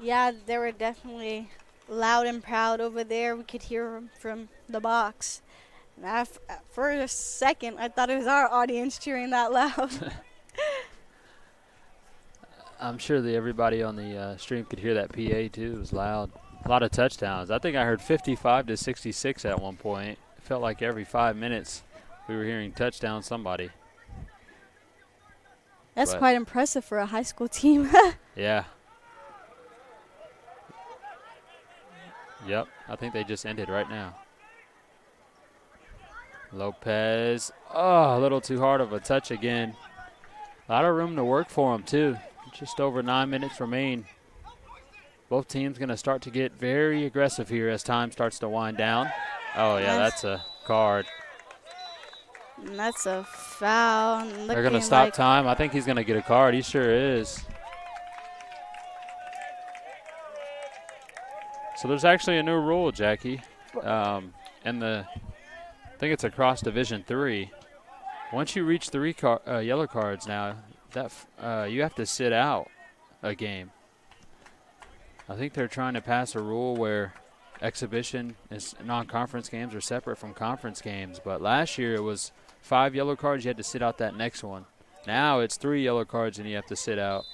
Speaker 2: Yeah, they were definitely loud and proud over there. We could hear them from the box. And for a second, I thought it was our audience cheering that loud.
Speaker 1: I'm sure that everybody on the stream could hear that PA, too. It was loud. A lot of touchdowns. I think I heard 55-66 at one point. It felt like every 5 minutes we were hearing touchdown somebody.
Speaker 2: That's quite impressive for a high school team.
Speaker 1: Yeah. Yep, I think they just ended right now. Lopez. Oh, a little too hard of a touch again. A lot of room to work for him, too. Just over 9 minutes remain. Both teams going to start to get very aggressive here as time starts to wind down. Oh, yeah, that's a card.
Speaker 2: And that's a foul.
Speaker 1: They're going to stop time. I think he's going to get a card. He sure is. So there's actually a new rule, Jackie. I think it's across Division III. Once you reach 3 yellow cards now, you have to sit out a game. I think they're trying to pass a rule where exhibition and non-conference games are separate from conference games. But last year it was 5 yellow cards. You had to sit out that next one. Now it's 3 yellow cards and you have to sit out.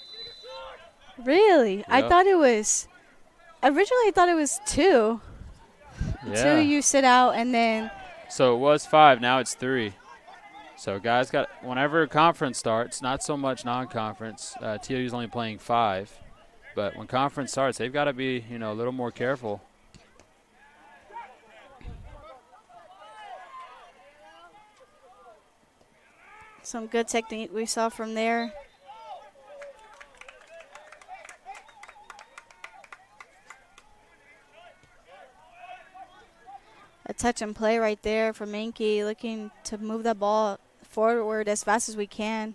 Speaker 2: Really?
Speaker 1: Yep.
Speaker 2: I thought it was – originally I thought it was 2.
Speaker 1: Yeah.
Speaker 2: 2 you sit out and then –
Speaker 1: So it was 5. Now it's 3. So guys got – whenever conference starts, not so much non-conference, TLU's only playing 5. But when conference starts, they've got to be, a little more careful.
Speaker 2: some good technique we saw from there. A touch and play right there for Mankey, looking to move that ball forward as fast as we can.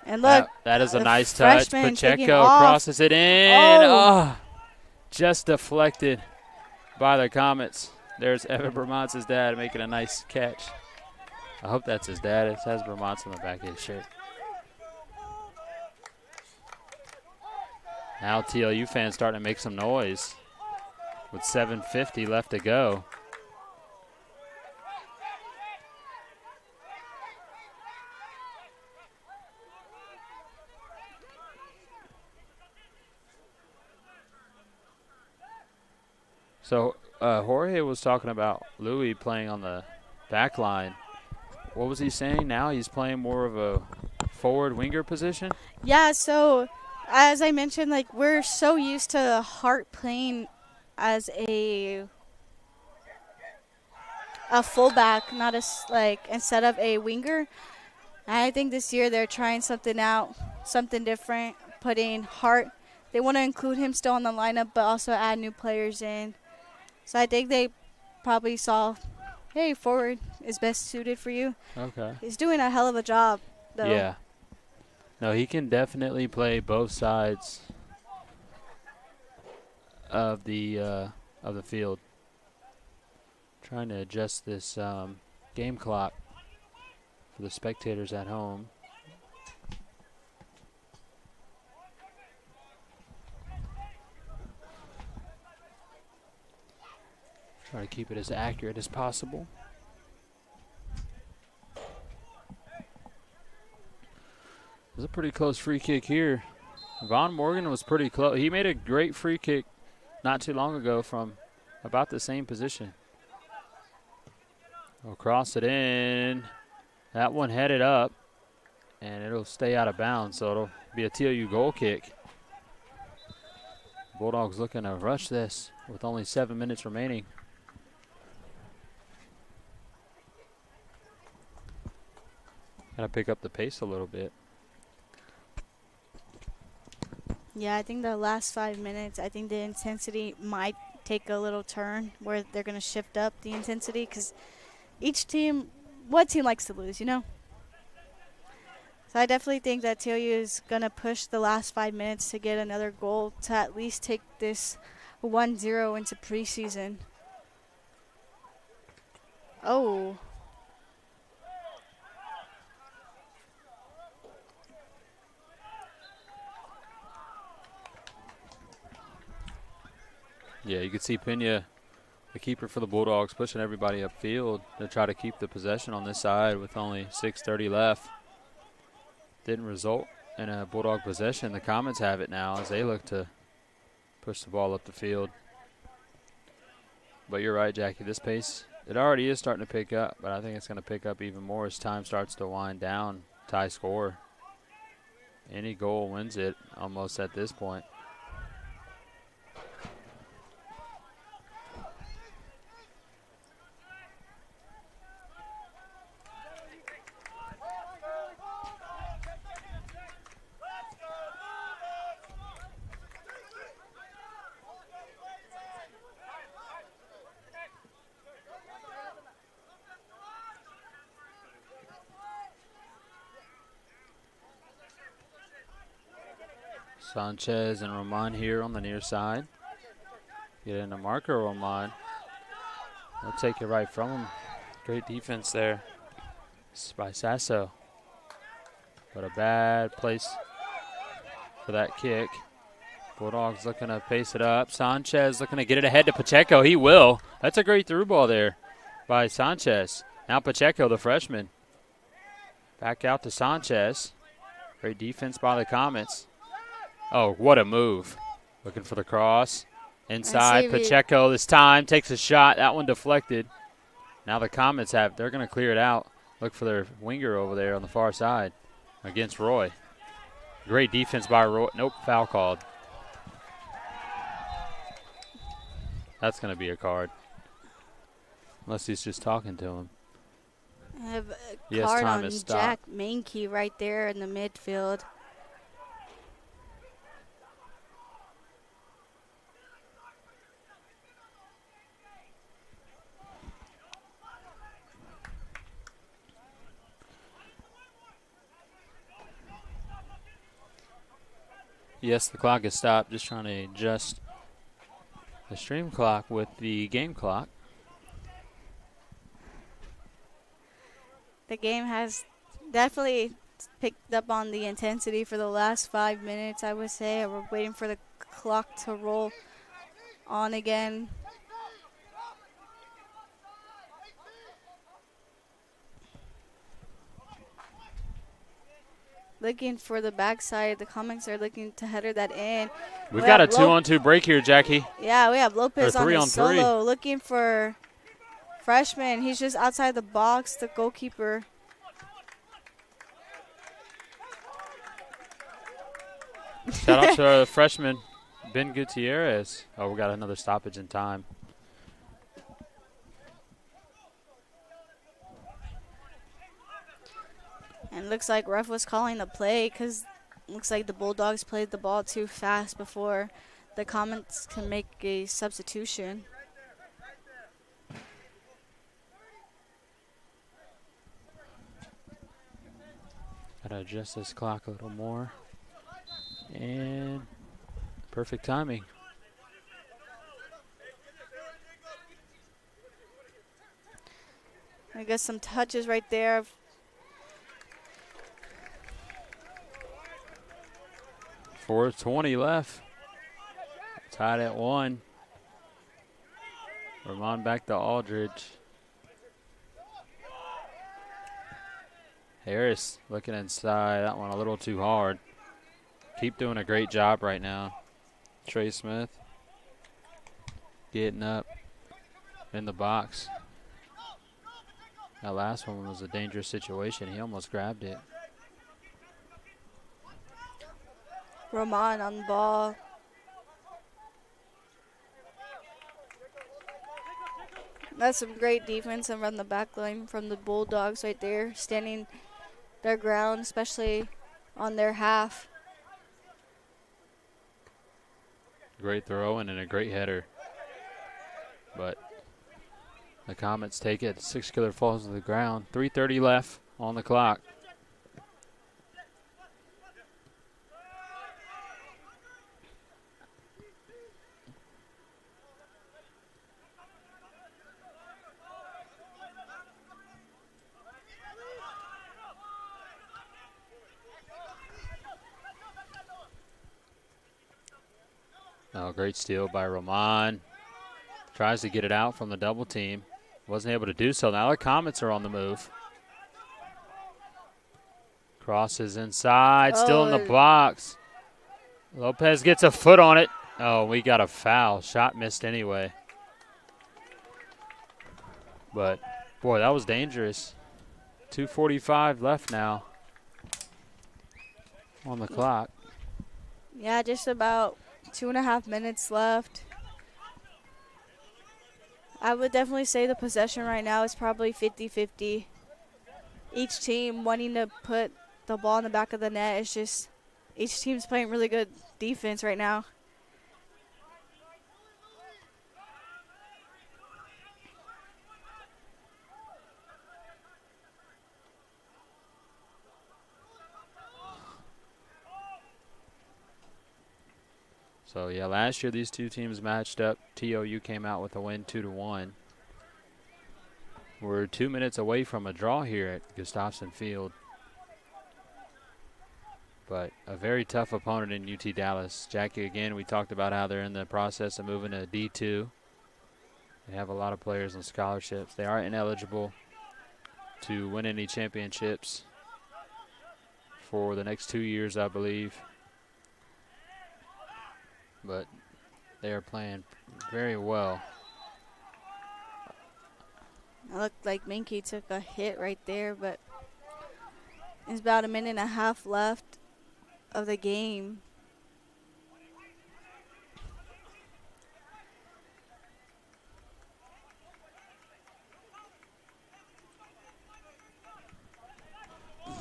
Speaker 2: And look,
Speaker 1: that is a nice touch. Pacheco crosses it in.
Speaker 2: Oh.
Speaker 1: Just deflected by the Comets. There's Evan Vermont's dad making a nice catch. I hope that's his dad. It says Vermont's on the back of his shirt. Now TLU fans starting to make some noise with 7:50 left to go. So Jorge was talking about Louis playing on the back line. What was he saying now? He's playing more of a forward winger position?
Speaker 2: Yeah, so as I mentioned, like we're so used to Hart playing as a fullback, not as like instead of a winger. And I think this year they're trying something out, something different, putting Hart. They want to include him still in the lineup, but also add new players in. So I think they probably saw, hey, forward is best suited for you.
Speaker 1: Okay.
Speaker 2: He's doing a hell of a job, though.
Speaker 1: Yeah. No, he can definitely play both sides of the field. Trying to adjust this game clock for the spectators at home. Try to keep it as accurate as possible. It was a pretty close free kick here. Von Morgan was pretty close. He made a great free kick not too long ago from about the same position. We'll cross it in. That one headed up, and it'll stay out of bounds, so it'll be a TLU goal kick. Bulldogs looking to rush this with only 7 minutes remaining. Got to pick up the pace a little bit.
Speaker 2: Yeah, I think the last 5 minutes, I think the intensity might take a little turn where they're going to shift up the intensity because each team, what team likes to lose, you know? So I definitely think that TLU is going to push the last 5 minutes to get another goal to at least take this 1-0 into preseason. Oh.
Speaker 1: Yeah, you could see Pena, the keeper for the Bulldogs, pushing everybody upfield to try to keep the possession on this side with only 6:30 left. Didn't result in a Bulldog possession. The Comets have it now as they look to push the ball up the field. But you're right, Jackie. This pace, it already is starting to pick up, but I think it's going to pick up even more as time starts to wind down. Tie score. Any goal wins it almost at this point. Sanchez and Roman here on the near side. Get into marker Roman. They'll take it right from him. Great defense there by Sasso. But a bad place for that kick. Bulldogs looking to pace it up. Sanchez looking to get it ahead to Pacheco. He will. That's a great through ball there by Sanchez. Now Pacheco, the freshman. Back out to Sanchez. Great defense by the Comets. Oh, what a move. Looking for the cross. Inside, Pacheco this time takes a shot. That one deflected. Now the Comets they're going to clear it out. Look for their winger over there on the far side against Roy. Great defense by Roy. Nope, foul called. That's going to be a card. Unless he's just talking to him.
Speaker 2: I have a card on Jack Mankey right there in the midfield.
Speaker 1: Yes, the clock is stopped. Just trying to adjust the stream clock with the game clock.
Speaker 2: The game has definitely picked up on the intensity for the last 5 minutes, I would say. We're waiting for the clock to roll on again. Looking for the backside. The Comics are looking to header that in.
Speaker 1: We've got a 2-on-2 break here, Jackie.
Speaker 2: Yeah, we have Lopez on the
Speaker 1: 3-on-3.
Speaker 2: solo looking for freshman. He's just outside the box, the goalkeeper.
Speaker 1: Shout out to our freshman, Ben Gutierrez. Oh, we got another stoppage in time.
Speaker 2: And looks like ref was calling the play because looks like the Bulldogs played the ball too fast before the Comets can make a substitution.
Speaker 1: Gotta adjust this clock a little more. And perfect timing.
Speaker 2: I got some touches right there.
Speaker 1: .420 left. Tied at 1. Ramon back to Aldridge. Harris looking inside. That one a little too hard. Keep doing a great job right now. Trey Smith getting up in the box. That last one was a dangerous situation. He almost grabbed it.
Speaker 2: Roman on the ball. That's some great defense and run the back line from the Bulldogs right there, standing their ground, especially on their half.
Speaker 1: Great throw and a great header. But the Comets take it. 6-killer falls to the ground. 3:30 left on the clock. Oh, great steal by Roman. Tries to get it out from the double team. Wasn't able to do so. Now the Comets are on the move. Crosses inside, still in the box. Lopez gets a foot on it. Oh, we got a foul. Shot missed anyway. But, boy, that was dangerous. 2:45 left now on the clock.
Speaker 2: Yeah, just about 2.5 minutes left. I would definitely say the possession right now is probably 50-50. Each team wanting to put the ball in the back of the net. It's just each team's playing really good defense right now.
Speaker 1: So, yeah, last year these two teams matched up. TLU came out with a win 2-1. We're 2 minutes away from a draw here at Gustafson Field. But a very tough opponent in UT Dallas. Jackie, again, we talked about how they're in the process of moving to D2. They have a lot of players on scholarships. They are ineligible to win any championships for the next 2 years, I believe. But they are playing very well.
Speaker 2: It looked like Minky took a hit right there, but it's about a minute and a half left of the game.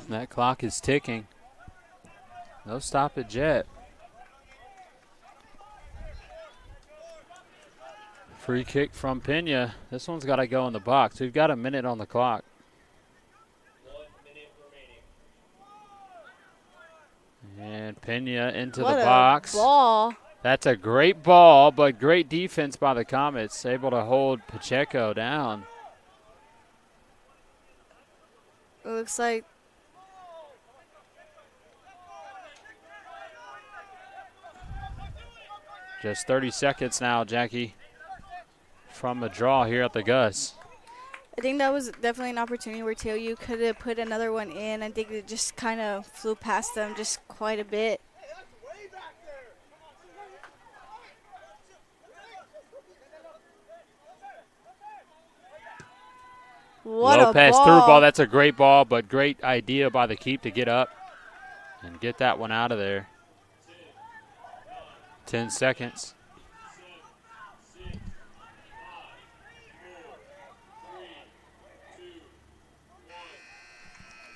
Speaker 1: That clock is ticking. No stoppage yet. Free kick from Pena. This one's got to go in the box. We've got a minute on the clock. And Pena into the box.
Speaker 2: What a ball.
Speaker 1: That's a great ball, but great defense by the Comets. Able to hold Pacheco down.
Speaker 2: It looks like
Speaker 1: just 30 seconds now, Jackie, from a draw here at the Gus.
Speaker 2: I think that was definitely an opportunity where TLU could have put another one in. I think it just kind of flew past them just quite a bit. What
Speaker 1: Low
Speaker 2: a
Speaker 1: pass
Speaker 2: ball.
Speaker 1: through ball. That's a great ball, but great idea by the keep to get up and get that one out of there. 10 seconds.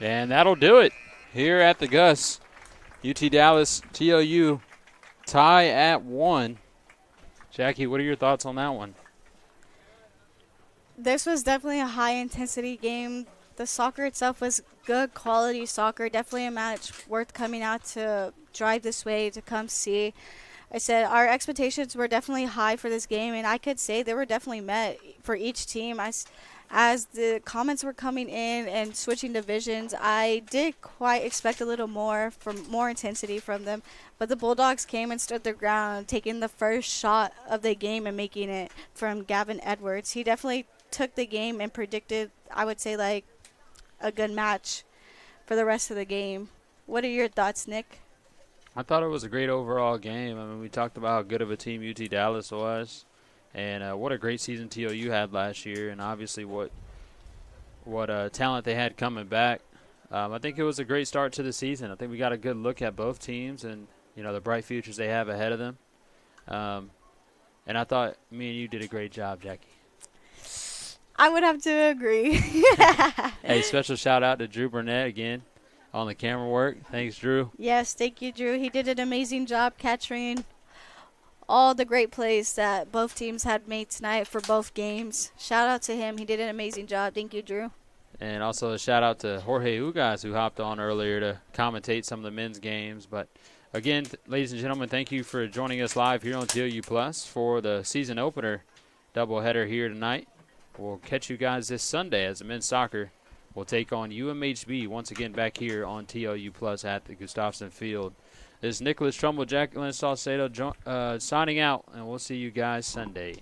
Speaker 1: And that'll do it here at the Gus. UT Dallas, TLU tie at 1. Jackie, what are your thoughts on that one?
Speaker 2: This was definitely a high-intensity game. The soccer itself was good quality soccer. Definitely a match worth coming out to drive this way to come see. I said our expectations were definitely high for this game, and I could say they were definitely met for each team. As the comments were coming in and switching divisions, I did quite expect a little more intensity from them. But the Bulldogs came and stood their ground, taking the first shot of the game and making it from Gavin Edwards. He definitely took the game and predicted, I would say, like a good match for the rest of the game. What are your thoughts, Nick?
Speaker 1: I thought it was a great overall game. I mean, we talked about how good of a team UT Dallas was, and what a great season TLU had last year, and obviously what talent they had coming back. I think it was a great start to the season. I think we got a good look at both teams and, you know, the bright futures they have ahead of them. And I thought me and you did a great job, Jackie.
Speaker 2: I would have to agree.
Speaker 1: Hey, special shout out to Drew Burnett again on the camera work. Thanks, Drew.
Speaker 2: Yes, thank you, Drew. He did an amazing job capturing all the great plays that both teams had made tonight for both games. Shout out to him. He did an amazing job. Thank you, Drew.
Speaker 1: And also a shout out to Jorge Ugas, who hopped on earlier to commentate some of the men's games. But again, ladies and gentlemen, thank you for joining us live here on TLU Plus for the season opener doubleheader here tonight. We'll catch you guys this Sunday as the men's soccer will take on UMHB once again back here on TLU Plus at the Gustafson Field. This is Nicholas Trumbull, Jacqueline Saucedo signing out, and we'll see you guys Sunday.